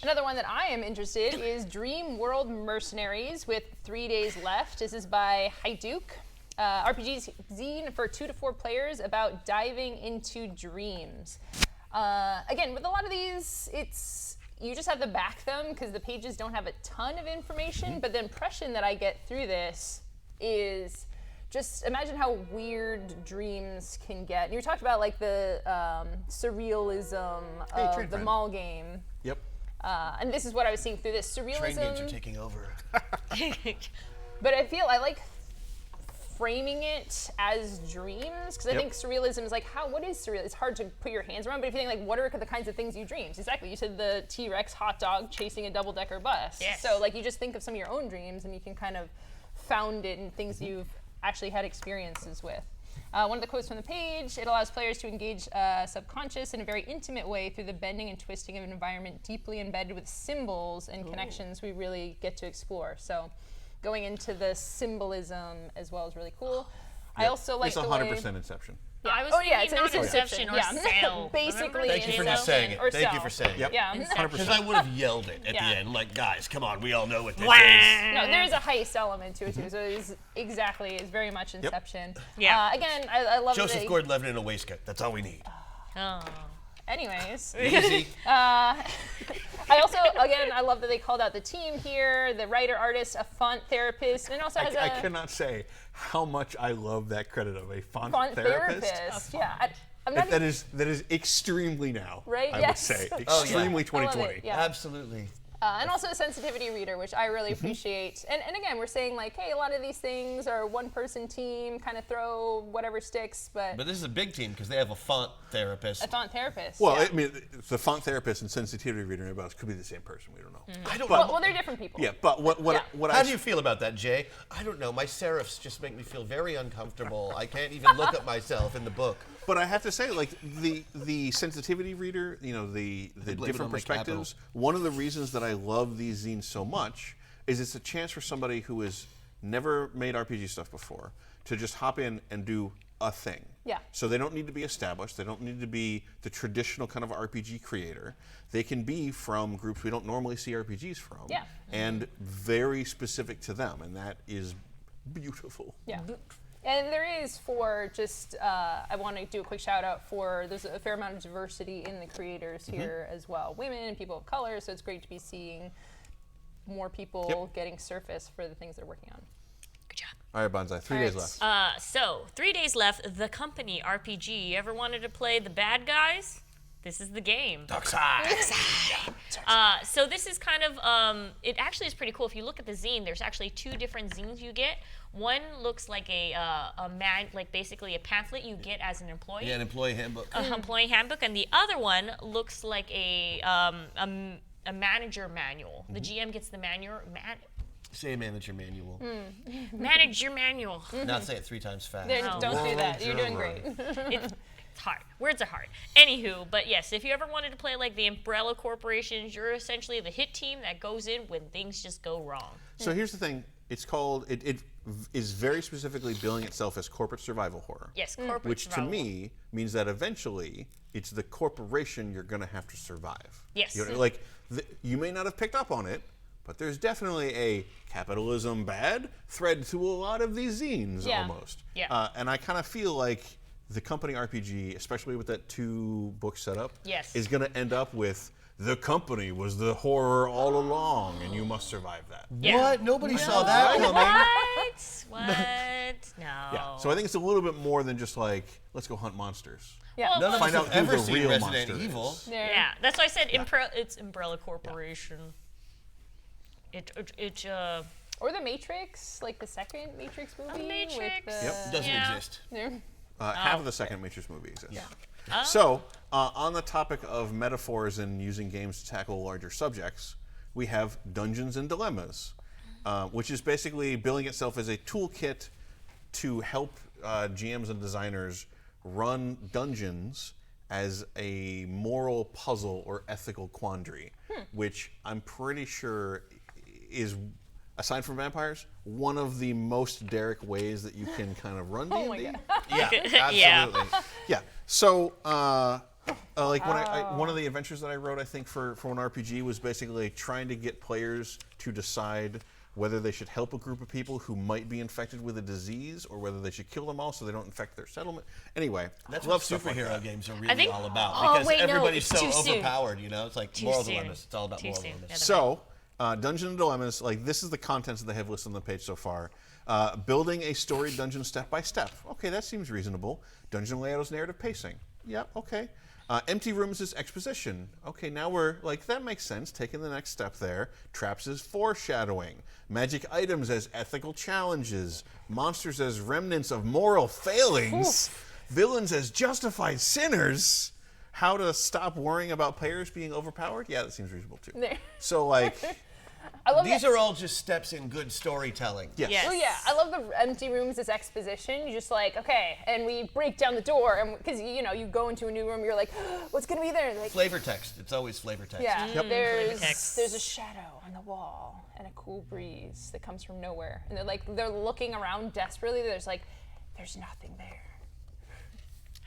B: Another one that I am interested is Dream World Mercenaries with 3 days left. This is by Haiduk. RPG zine for 2 to 4 players about diving into dreams. Again, with a lot of these, you just have to back them because the pages don't have a ton of information, but the impression that I get through this is just imagine how weird dreams can get. And you talked about like the surrealism of the mall game.
E: Yep.
B: And this is what I was seeing through this. Surrealism.
D: Train games are taking over.
B: But I like framing it as dreams because I think surrealism is like what is surreal? It's hard to put your hands around, but if you think like what are the kinds of things you dreams? Exactly, you said the T-Rex hot dog chasing a double-decker bus.
A: Yes.
B: So like you just think of some of your own dreams and you can kind of found it in things you've actually had experiences with. One of the quotes from the page, it allows players to engage subconscious in a very intimate way through the bending and twisting of an environment deeply embedded with symbols and connections we really get to explore. So going into the symbolism as well is really cool. I also like the way...
E: It's 100% Inception.
A: Yeah. I was thinking not Inception or Sail.
B: Basically,
D: Thank you for just saying it. Thank you for saying it.
E: Yep.
B: Yeah.
E: 100%.
D: Because I would have yelled it at the end, like, guys, come on, we all know what this is.
B: No, there's a heist element to it too, so it's very much Inception.
A: Yeah.
B: Again, I love
D: Joseph Gordon-Levitt in a waistcoat. That's all we need.
A: Oh.
B: Anyways.
D: Easy.
B: I also, again, I love that they called out the team here, the writer, artist, a font therapist, and it also has
E: I cannot say how much I love that credit of a font therapist.
B: Yeah.
E: That is extremely now.
B: Right?
E: I
B: Yes.
E: would say
B: Oh,
E: extremely
B: I love
E: 2020.
B: it, yeah.
D: Absolutely.
B: And also a sensitivity reader, which I really appreciate. And again, we're saying like, hey, a lot of these things are one-person team, kind of throw whatever sticks, but
D: But this is a big team because they have a font therapist.
B: a font therapist.
E: Well,
B: yeah.
E: I mean, the font therapist and sensitivity reader could be the same person. We don't know.
D: I don't
B: well, they're different people.
E: Yeah, but what
D: How do you feel about that, Jay? I don't know. My serifs just make me feel very uncomfortable. I can't even look at myself in the book.
E: But I have to say, like the sensitivity reader, the
D: blame it
E: different
D: on my
E: perspectives. One of the reasons that I love these zines so much is it's a chance for somebody who has never made RPG stuff before to just hop in and do a thing.
B: Yeah.
E: So they don't need to be established. They don't need to be the traditional kind of RPG creator. They can be from groups we don't normally see RPGs from.
B: Yeah.
E: And very specific to them, and that is beautiful.
B: Yeah. And there is for just, I want to do a quick shout out for, there's a fair amount of diversity in the creators here as well. Women and people of color, so it's great to be seeing more people getting surface for the things they're working on.
A: Good job.
E: All right, Banzai, 3 days left.
A: So 3 days left. The Company RPG. You ever wanted to play the bad guys? This is the game. So this is kind of, it actually is pretty cool. If you look at the zine, there's actually 2 different zines you get. One looks like like basically a pamphlet you get as an employee.
D: Yeah, an employee handbook.
A: Employee handbook, and the other one looks like a manager manual. The GM gets the
D: Say manager manual.
A: manager manual.
D: Now say it 3 times fast.
B: Don't do that. You're doing great.
A: It's hard. Words are hard. Anywho, but yes, if you ever wanted to play like the Umbrella Corporations, you're essentially the hit team that goes in when things just go wrong.
E: So here's the thing. It's called, it is very specifically billing itself as corporate survival horror.
A: Yes, corporate
E: Which
A: survival.
E: to me means that eventually it's the corporation you're going to have to survive.
A: Yes.
E: You may not have picked up on it, but there's definitely a capitalism bad thread to a lot of these zines almost.
A: Yeah.
E: And I kind of feel like the Company RPG, especially with that 2-book setup,
A: Yes.
E: is going to end up with the company was the horror all along, and you must survive that.
A: Yeah.
D: What? Nobody saw that coming.
A: What? No.
E: Yeah. So I think it's a little bit more than just like, let's go hunt monsters.
B: Yeah.
A: Well,
D: None of
E: Find
D: us
E: out
D: have
E: who
D: ever
E: the
D: seen
E: real
D: Resident
E: monster
D: Evil.
E: is.
A: Yeah, that's why I said it's Umbrella Corporation.
B: Or the Matrix, like the second Matrix movie.
A: Matrix.
B: With the,
E: Yep.
D: Doesn't
A: Yeah.
D: exist.
E: Half of the second Matrix movie exists.
D: Yeah.
E: So, on the topic of metaphors and using games to tackle larger subjects, we have Dungeons and Dilemmas, which is basically billing itself as a toolkit to help GMs and designers run dungeons as a moral puzzle or ethical quandary, which I'm pretty sure is, aside from vampires, one of the most Derek ways that you can kind of run D&D.
B: Oh my God.
D: Yeah, absolutely.
E: Yeah. So, like when one of the adventures that I wrote, I think for an RPG was basically trying to get players to decide whether they should help a group of people who might be infected with a disease, or whether they should kill them all so they don't infect their settlement. Anyway,
D: That's
E: love
D: what
E: stuff like
D: superhero
E: that.
D: games are really
A: think-
D: all about.
A: Oh,
D: Because
A: wait, no,
D: everybody's
A: it's
D: so
A: too soon.
D: overpowered, you know? It's like
A: Too
D: moral
A: soon.
D: dilemmas. It's all about
A: Too
D: moral
A: soon.
D: dilemmas.
E: So, Dungeons and Dilemmas, like this is the contents that they have listed on the page so far. Building a story dungeon step by step. Okay, that seems reasonable. Dungeon layout is narrative pacing. Yeah, okay. Empty rooms is exposition. Okay, now we're like, that makes sense. Taking the next step there. Traps is foreshadowing. Magic items as ethical challenges. Monsters as remnants of moral failings. Villains as justified sinners. How to stop worrying about players being overpowered? Yeah, that seems reasonable too. So like,
B: I love
D: These
B: that.
D: are all just steps in good storytelling.
E: yes.
A: Yes.
B: Oh yeah, I love the empty rooms as exposition. You're just like, okay, and we break down the door, and because you go into a new room, you're like, what's gonna be there? Like,
D: Flavor text. It's always flavor text.
B: yeah,
A: flavor text.
B: there's a shadow on the wall and a cool breeze that comes from nowhere, and they're looking around desperately. There's nothing there.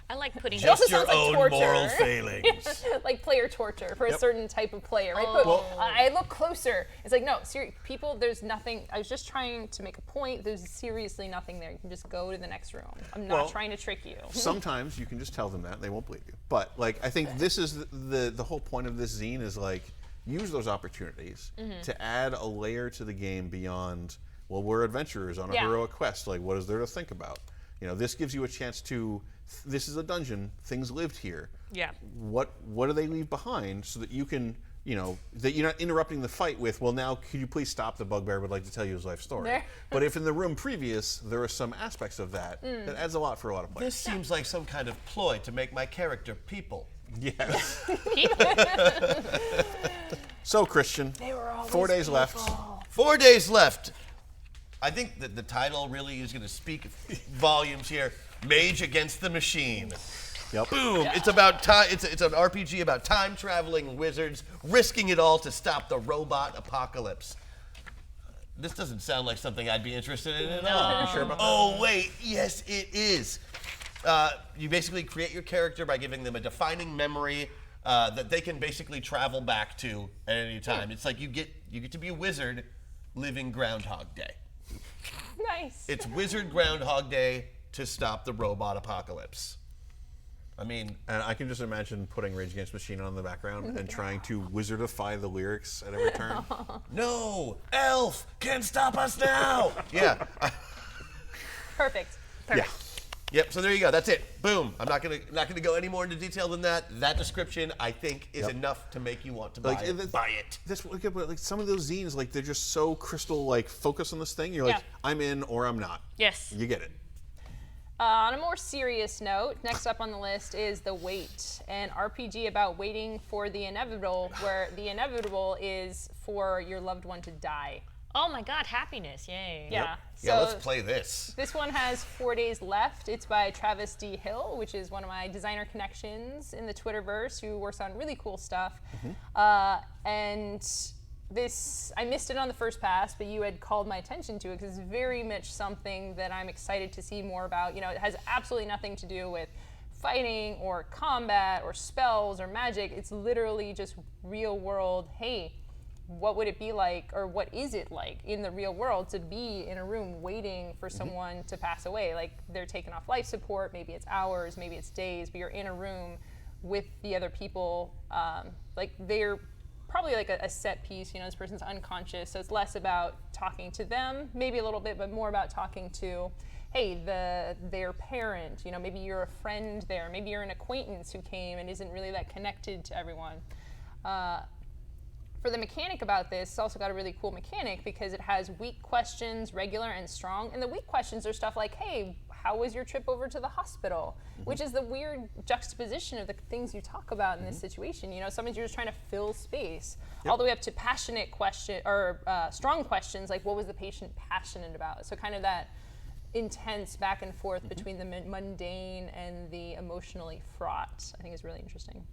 A: I like putting
B: also
D: Just your
B: sounds like
D: own
B: torture.
D: moral failings.
B: Like player torture for a certain type of player, right?
A: Oh.
B: But I look closer. It's like, no, people, there's nothing. I was just trying to make a point. There's seriously nothing there. You can just go to the next room. I'm not
E: Well,
B: trying to trick you.
E: Sometimes you can just tell them that and they won't believe you. But like, I think this is the whole point of this zine is like, use those opportunities to add a layer to the game beyond, well, we're adventurers on a
B: Yeah.
E: heroic quest. Like, what is there to think about? This gives you a chance to this is a dungeon. Things lived here.
A: Yeah.
E: What do they leave behind so that you can, that you're not interrupting the fight with, well, now could you please stop? The bugbear would like to tell you his life story.
B: There.
E: But if in the room previous there are some aspects of that, that adds a lot for a lot of players.
D: This seems like some kind of ploy to make my character people.
E: Yes.
A: People.
E: So, Christian, 4 days left.
D: 4 days left. I think that the title really is going to speak volumes here. Mage Against the Machine.
E: Yep.
D: Boom! It's about time. It's an RPG about time traveling wizards risking it all to stop the robot apocalypse. This doesn't sound like something I'd be interested in at all.
E: You sure about that?
D: Oh wait, yes it is. You basically create your character by giving them a defining memory that they can basically travel back to at any time. It's like you get to be a wizard living Groundhog Day.
B: Nice.
D: It's Wizard Groundhog Day to stop the robot apocalypse. I mean,
E: And I can just imagine putting Rage Against the Machine on in the background and trying to wizardify the lyrics at every turn.
D: no, Elf can stop us now. Yeah.
B: Perfect.
E: Yeah.
D: Yep. So there you go. That's it. Boom. I'm not gonna go any more into detail than that. That description, I think, is enough to make you want to buy it. Buy it.
E: That's what, like some of those zines, like they're just so crystal, like focused on this thing. You're like,
B: Yeah.
E: I'm in or I'm not.
A: Yes.
E: You get it.
B: On a more serious note, next up on the list is The Wait, an RPG about waiting for the inevitable, where the inevitable is for your loved one to die.
A: Oh my God, happiness! Yay.
B: Yeah.
D: Yeah.
B: So
D: Let's play this.
B: this one has 4 days left. It's by Travis D. Hill, which is one of my designer connections in the Twitterverse, who works on really cool stuff. And this, I missed it on the first pass, but you had called my attention to it because it's very much something that I'm excited to see more about. It has absolutely nothing to do with fighting or combat or spells or magic. It's literally just real world, hey, what would it be like, or what is it like in the real world to be in a room waiting for someone to pass away? Like they're taking off life support, maybe it's hours, maybe it's days, but you're in a room with the other people. Like they're probably like a set piece, this person's unconscious, so it's less about talking to them, maybe a little bit, but more about talking to, hey, their parent, maybe you're a friend there, maybe you're an acquaintance who came and isn't really that connected to everyone. For the mechanic about this, it's also got a really cool mechanic because it has weak questions, regular and strong, and the weak questions are stuff like, hey, how was your trip over to the hospital? Which is the weird juxtaposition of the things you talk about in this situation. Sometimes you're just trying to fill space, all the way up to passionate question or strong questions like, what was the patient passionate about? So kind of that intense back and forth between the mundane and the emotionally fraught, I think is really interesting.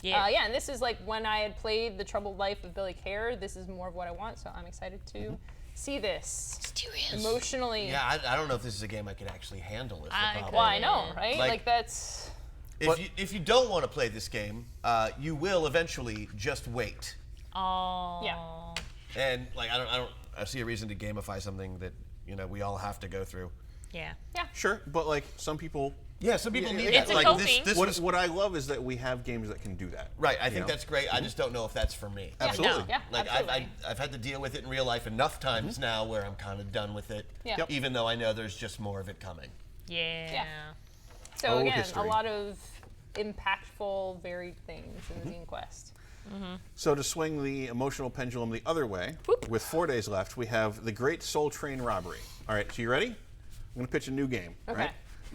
A: Yeah.
B: Yeah, and this is like when I had played The Troubled Life of Billy Kerr, this is more of what I want, so I'm excited to see this. Emotionally.
D: Yeah, I don't know if this is a game I could actually handle. Is the problem.
B: Well, I know, right?
D: Like
B: that's...
D: If you don't want to play this game, you will eventually just wait.
A: Oh.
B: Yeah.
D: And like I see a reason to gamify something that we all have to go through.
A: Yeah.
E: Sure, but like some people.
D: Yeah, some people need
A: It's
D: that.
A: a
D: Like
A: coping.
E: What I love is that we have games that can do that.
D: Right, I think that's great. I just don't know if that's for me.
E: Absolutely.
B: Yeah,
D: Like
B: absolutely.
D: I've had to deal with it in real life enough times now where I'm kind of done with it.
B: Yeah. Yep.
D: Even though I know there's just more of it coming.
A: Yeah.
B: So
E: Oh,
B: again,
E: history.
B: a lot of impactful, varied things in the Zine Quest.
E: So to swing the emotional pendulum the other way, with 4 days left, we have The Great Soul Train Robbery. All right, so you ready? I'm going to pitch a new game.
B: Okay.
E: Right?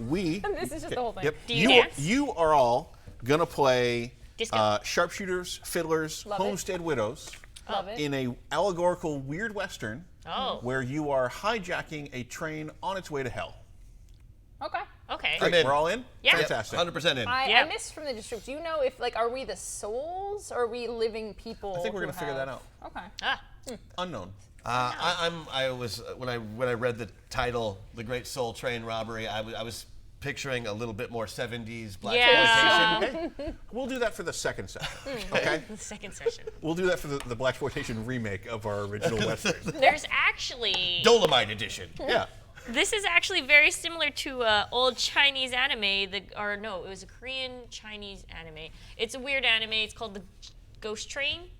E: We.
B: This is just the whole thing.
E: Yep.
A: Do you dance?
E: You are all going to play
A: Disco.
E: sharpshooters, fiddlers,
B: Love it.
E: homestead widows
B: Love it.
E: in a allegorical weird western
A: Oh.
E: where you are hijacking a train on its way to hell.
B: Okay.
A: Okay.
D: I'm in.
E: We're all in?
A: Yeah.
E: Fantastic.
D: 100% in.
B: I
A: Yeah.
B: missed from the description. Do you know if, are we the souls or are we living people?
E: I think we're
B: who
E: going to figure that
B: have-
E: out.
B: Okay.
A: Ah.
E: Unknown.
D: I was when I read the title, The Great Soul Train Robbery, I was picturing a little bit more 70s black
A: Yeah.
D: exploitation.
E: Okay. We'll do that for the second session. Okay?
A: The second session.
E: We'll do that for the black exploitation remake of our original western.
A: There's actually.
D: Dolomite edition.
E: Yeah.
A: This is actually very similar to old Chinese anime. It was a Korean Chinese anime. It's a weird anime. It's called The Ghost Train.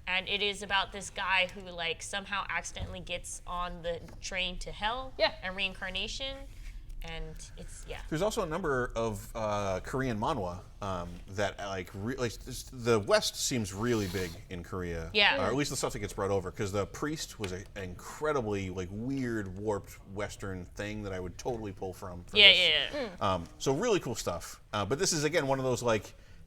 A: And it is about this guy who somehow accidentally gets on the train to hell
B: Yeah.
A: and reincarnation. and it's
E: There's also a number of Korean manhwa that the West seems really big in Korea.
A: Yeah.
E: Or at least the stuff that gets brought over, because The Priest was an incredibly weird, warped Western thing that I would totally pull from. For this. So really cool stuff. But this is again one of those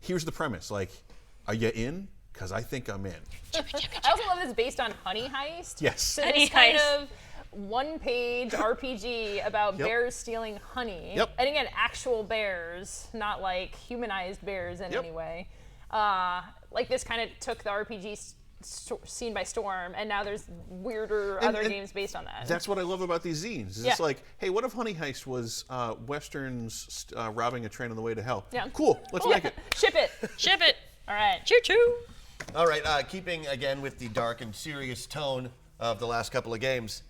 E: here's the premise. Are you in? Because I think I'm in.
B: I also love this based on Honey Heist.
E: Yes.
B: So
A: Honey
B: this kind
A: Heist.
B: of one-page RPG about bears stealing honey.
E: Yep.
B: And again, actual bears, not humanized bears in any way. This kind of took the RPG scene by storm, and now there's weirder other games based on that.
E: That's what I love about these zines. It's hey, what if Honey Heist was Westerns robbing a train on the way to hell?
B: Yeah.
E: Cool, let's make it.
B: Ship it.
A: Ship it.
B: All right.
A: Choo choo.
D: All right, keeping again with the dark and serious tone of the last couple of games,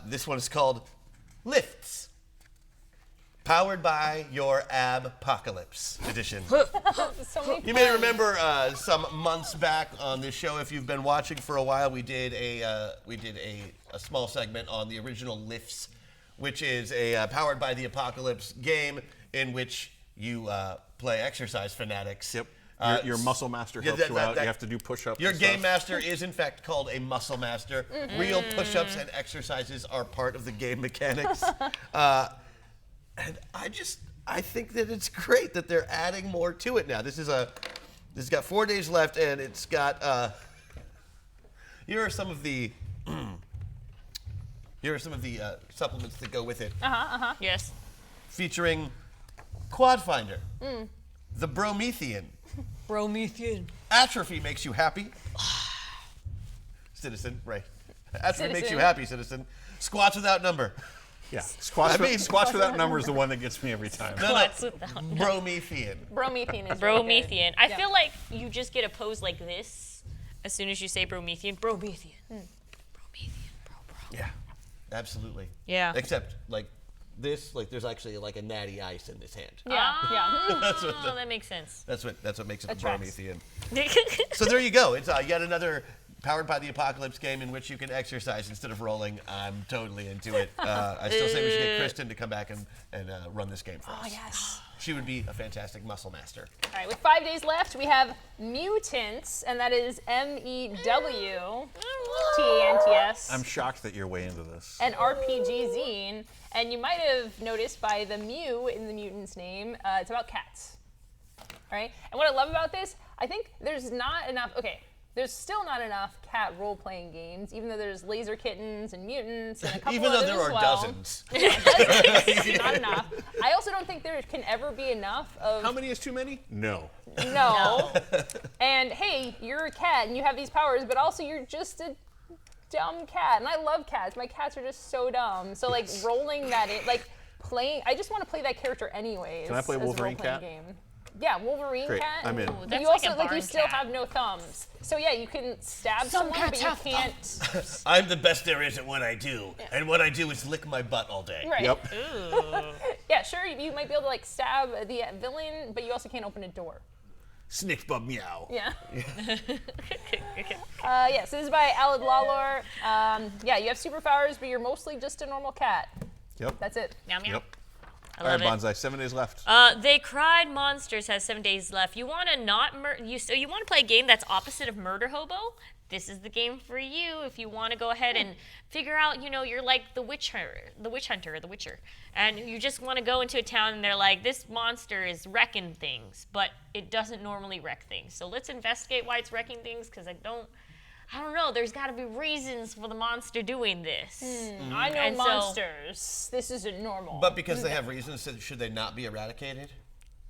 D: this one is called Lifts. Powered by your Ab-pocalypse edition.
B: So many
D: You may remember some months back on this show, if you've been watching for a while, we did a small segment on the original Lifts, which is a Powered by the Apocalypse game in which you play exercise fanatics.
E: Yep. Your muscle master helps you out. You have to do push-ups.
D: Your
E: and
D: game
E: stuff.
D: master is in fact called a muscle master. Real push-ups and exercises are part of the game mechanics. And I think that it's great that they're adding more to it now. This has got 4 days left, and it's got. Here are some of the. Supplements that go with it.
A: Yes.
D: Featuring Quad Finder, the Bromethian.
A: Bromethian.
D: Atrophy makes you happy. Citizen, right. Atrophy makes you happy, citizen. Squats without number.
E: Yeah. Squats without number is the one that gets me every time.
A: Squats without
D: Bromethian.
B: Bromethian is
A: Bromethian.
B: Really
A: I feel like you just get a pose like this as soon as you say Bromethian. Bromethian. Bromethian. Bro.
D: Yeah, absolutely.
A: Yeah.
D: Except this, there's actually a natty ice in this hand.
B: Yeah.
A: Oh, that makes sense.
D: That's what makes it the
B: tracks.
D: Bromethian. So there you go. It's yet another Powered by the Apocalypse game in which you can exercise instead of rolling. I'm totally into it. I still say we should get Kristen to come back and run this game for us.
B: Oh, yes.
D: She would be a fantastic muscle master.
B: All right, with 5 days left, we have Mutants, and that is MEWTANTS.
E: I'm shocked that you're way into this.
B: An RPG zine, and you might have noticed by the Mew in the Mutants name, it's about cats. All right, and what I love about this, I think there's not enough. Okay. There's still not enough cat role-playing games, even though there's Laser Kittens and Mutants and a couple
D: Even though
B: others
D: there are
B: as well.
D: dozens.
B: Dozens, not enough. I also don't think there can ever be enough of.
E: How many is too many? No.
B: No. And hey, you're a cat and you have these powers, but also you're just a dumb cat. And I love cats. My cats are just so dumb. So rolling that in, playing. I just want to play that character anyways.
E: Can I play
B: as a
E: Wolverine
B: role-playing
E: cat?
B: game. Yeah, Wolverine
E: Great,
B: cat.
E: I'm in.
A: Ooh,
B: But
A: that's
B: you also
A: like a barn
B: you still
A: cat.
B: have no thumbs. So yeah, you can stab
A: Some
B: someone,
A: cats
B: but you
A: have
B: can't.
D: I'm the best there is at what I do, and what I do is lick my butt all day.
B: Right.
E: Yep.
B: Yeah, sure, you might be able to stab the villain, but you also can't open a door.
E: Sniff bub meow.
B: Yeah. So this is by Alad Lalor. Yeah, you have superpowers, but you're mostly just a normal cat.
E: Yep.
B: That's it.
A: Meow meow.
E: Yep.
A: I
E: All right,
A: love it.
E: Banzai, 7 days left.
A: They Cried Monsters has 7 days left. You want to you want to play a game that's opposite of Murder Hobo? This is the game for you. If you want to go ahead and figure out, you're like the witch hunter, the witcher, and you just want to go into a town and they're like, this monster is wrecking things, but it doesn't normally wreck things. So let's investigate why it's wrecking things, because I don't know. There's got to be reasons for the monster doing this.
B: I know
A: And so-
B: monsters. This isn't normal.
D: But because they have reasons, should they not be eradicated?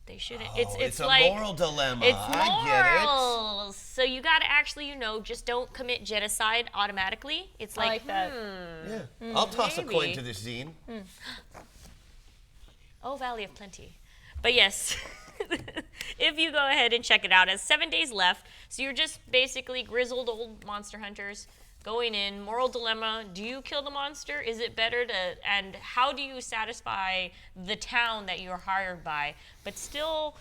A: They shouldn't.
D: Oh,
A: it's
D: a
A: like
D: moral dilemma.
A: it's
D: I get
A: morals. So you got to actually, just don't commit genocide automatically. It's
B: I
A: like,
B: like that.
D: it. Yeah. I'll toss a coin
A: maybe.
D: to this zine.
A: Oh, Valley of Plenty. But yes, if you go ahead and check it out, it has 7 days left. So you're just basically grizzled old monster hunters going in. Moral dilemma: do you kill the monster? Is it better to? And how do you satisfy the town that you're hired by, but still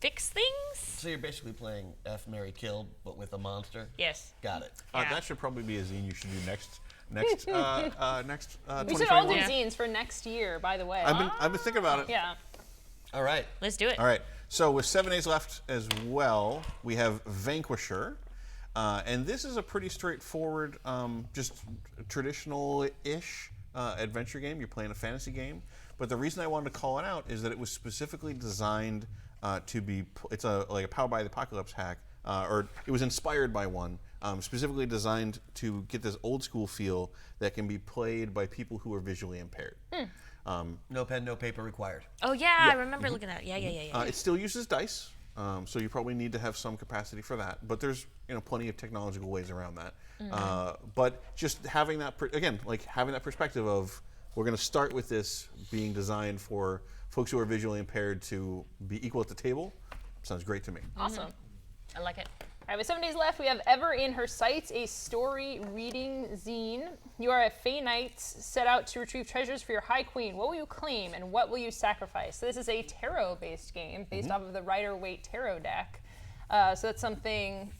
A: fix things?
D: So you're basically playing F, Marry, Kill, but with a monster?
A: Yes.
D: Got it.
A: Yeah.
E: That should probably be a zine you should do next. next
B: We
E: 2021.
B: should all do zines for next year, by the way.
E: I've been thinking about it.
B: Yeah.
D: All right.
A: Let's do it.
E: All right. So with 7 days left as well, we have Vanquisher. And this is a pretty straightforward, just traditional-ish adventure game. You're playing a fantasy game. But the reason I wanted to call it out is that it was specifically designed to be, it's like a Powered by the Apocalypse hack, or it was inspired by one, specifically designed to get this old school feel that can be played by people who are visually impaired.
D: No pen, no paper required.
A: Oh yeah, I remember looking at it. Yeah.
E: It still uses dice, so you probably need to have some capacity for that. But there's plenty of technological ways around that. But just having that having that perspective of we're going to start with this being designed for folks who are visually impaired to be equal at the table sounds great to me.
B: Awesome.
A: I like it.
B: All right, with 7 days left, we have Ever in Her Sights, a story reading zine. You are a Fey Knight set out to retrieve treasures for your High Queen. What will you claim and what will you sacrifice? So this is a tarot-based game based off of the Rider-Waite tarot deck. So that's something,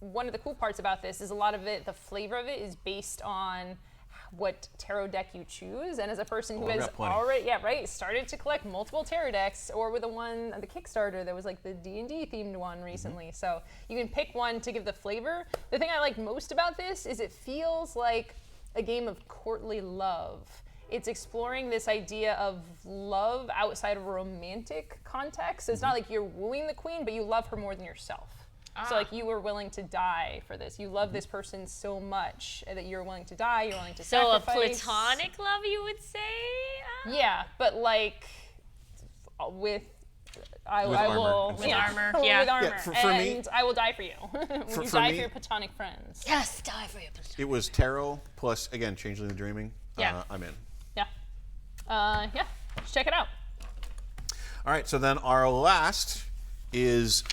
B: one of the cool parts about this is a lot of it, the flavor of it is based on what tarot deck you choose, and as a person who has already started to collect multiple tarot decks, or with the Kickstarter there was like the D&D themed one recently, so you can pick one to give the flavor. The thing I like most about this is it feels like a game of courtly love. It's exploring this idea of love outside of a romantic context. So it's not like you're wooing the queen, but you love her more than yourself. So like you were willing to die for this. You love this person so much that you're willing to die, you're willing to sacrifice.
A: So a platonic love, you would say?
B: Yeah, but like with I
E: With armor.
B: will
A: With armor, yeah.
B: with armor,
E: Yeah, for
B: and
E: me-
B: I will die for you.
E: For
B: die
E: me-
B: for your platonic friends.
A: Yes, die for your
E: It was tarot plus, again, Changeling the Dreaming.
A: Yeah.
E: I'm in.
B: Yeah, just check it out.
E: All right, so then our last is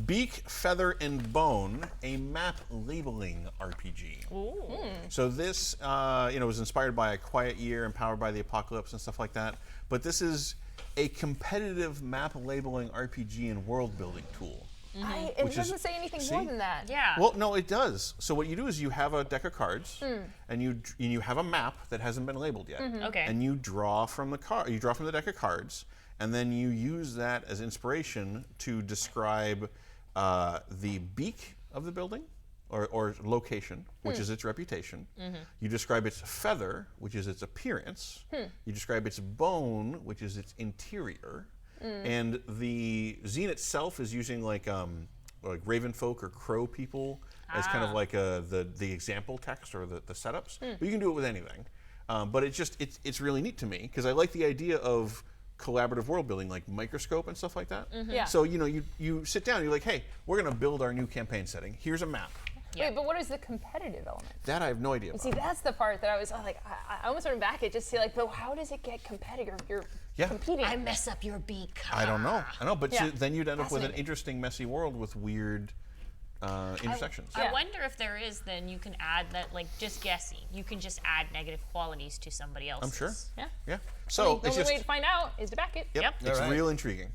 E: Beak, Feather, and Bone, a map labeling RPG. So this, was inspired by A Quiet Year and Powered by the Apocalypse and stuff like that. But this is a competitive map labeling RPG and world building tool.
B: It
E: Which
B: doesn't
E: is-
B: say anything
E: see?
B: more than that.
A: Yeah.
E: Well, no, it does. So what you do is you have a deck of cards, and you have a map that hasn't been labeled yet.
A: Okay.
E: And you draw from the You draw from the deck of cards, and then you use that as inspiration to describe the beak of the building, or location, which is its reputation. You describe its feather, which is its appearance. You describe its bone, which is its interior. And the zine itself is using like raven folk or crow people as kind of like the example text or the setups. But you can do it with anything. But it's really neat to me because I like the idea of collaborative world building, like Microscope and stuff like that.
B: Yeah.
E: So you sit down, you're like, hey, we're gonna build our new campaign setting. Here's a map.
B: Wait, but what is the competitive element?
E: That I have no idea about.
B: See, that's the part that I was like, I almost went back. It just see like, but how does it get competitive? You're competing.
A: I mess up your beak.
E: I don't know. But
B: Yeah.
E: then you'd end up with an
B: Fascinating.
E: interesting, messy world with weird intersections.
A: I
B: Yeah.
A: wonder if there is, then you can add that, like, just guessing. You can just add negative qualities to somebody else's.
E: I'm sure.
B: Yeah.
E: Yeah. So
B: The
E: it's
B: only
E: just
B: way to find out is to back it.
E: yep,
A: Yep.
E: it's
D: All right.
E: real intriguing.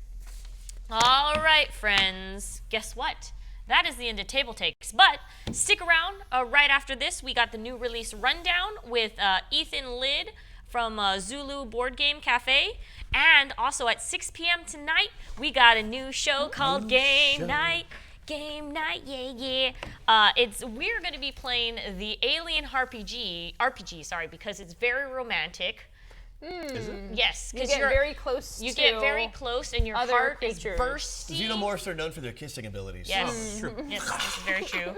A: All right, friends. Guess what? That is the end of TableTakes. But stick around. Right after this, we got the new release rundown with Ethan Lid from Zulu Board Game Cafe. And also at 6 p.m. tonight, we got a new show called Game Night. Game Night, yeah. We're going to be playing the Alien RPG, because it's very romantic.
E: Is it?
A: Yes,
B: You
A: because
B: get very close
A: you
B: to
A: get very close, and your
B: other
A: heart
B: creatures.
A: is bursty.
D: Xenomorphs are known for their kissing abilities.
A: Yes,
E: True.
A: yes, that's very true.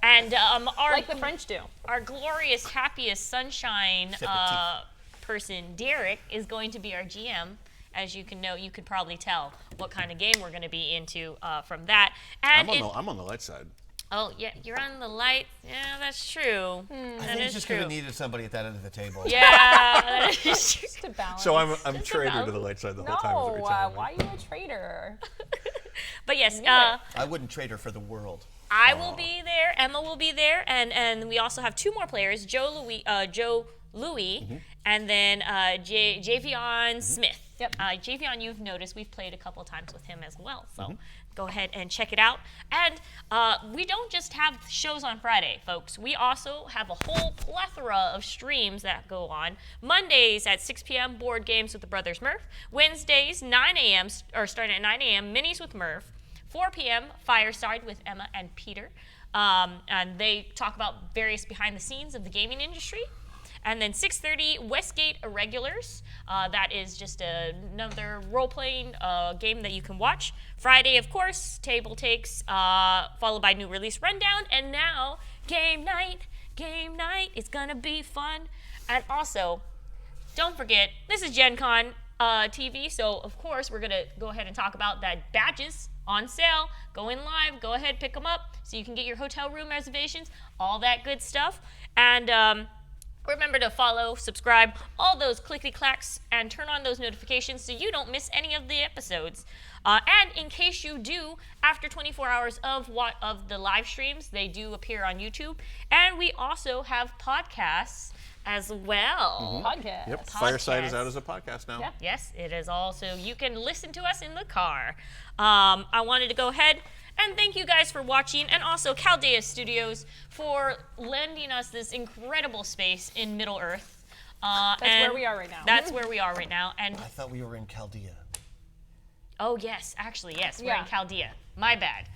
A: And
B: like the French do.
A: our glorious, happiest sunshine
D: Sympathetic.
A: person, Derek, is going to be our GM. As you could probably tell what kind of game we're going to be into from that. And
E: I'm on the light side.
A: oh yeah, you're on the light. Yeah, that's true.
D: I
A: That
D: think
A: is
D: it's just
A: true.
D: because it needed somebody at that end of the table.
A: Yeah, that is true.
B: Just to balance.
E: So I'm
A: Just
E: traitor
A: about.
E: to the light side the
B: no,
E: whole time. is what you're telling me.
B: why are you a traitor?
A: But yes,
D: I wouldn't trade her for the world.
A: I will be there. Emma will be there, and we also have two more players: Joe Louis, and then Javion Smith.
B: Yep.
A: Javion, you've noticed we've played a couple times with him as well. So go ahead and check it out. And we don't just have shows on Friday, folks. We also have a whole plethora of streams that go on. Mondays at 6 p.m., board games with the Brothers Murph. Wednesdays, 9 a.m., or starting at 9 a.m., minis with Murph. 4 p.m., Fireside with Emma and Peter. And they talk about various behind the scenes of the gaming industry. And then 6:30, Westgate Irregulars. That is just another role-playing game that you can watch. Friday, of course, TableTakes, followed by New Release Rundown. And now, Game Night. Game Night is going to be fun. And also, don't forget, this is Gen Con TV, so of course we're going to go ahead and talk about that badges on sale, going live, go ahead, pick them up so you can get your hotel room reservations, all that good stuff. And remember to follow, subscribe, all those clicky-clacks, and turn on those notifications so you don't miss any of the episodes. And in case you do, after 24 hours of the live streams, they do appear on YouTube. And we also have podcasts as well.
B: Podcast.
E: Yep.
A: Podcast.
E: Fireside is out as a podcast now.
B: Yeah.
A: Yes, it is also. You can listen to us in the car. I wanted to go ahead and thank you guys for watching, and also Chaldea Studios for lending us this incredible space in Middle Earth.
B: That's where we are right now.
A: That's where we are right now. And
D: I thought we were in Chaldea.
A: oh yes, actually yes, we're
B: Yeah.
A: in Chaldea. My bad.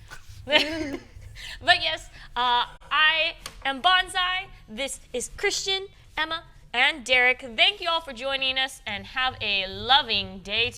A: But yes, I am Banzai. This is Christian, Emma, and Derek. Thank you all for joining us, and have a loving day.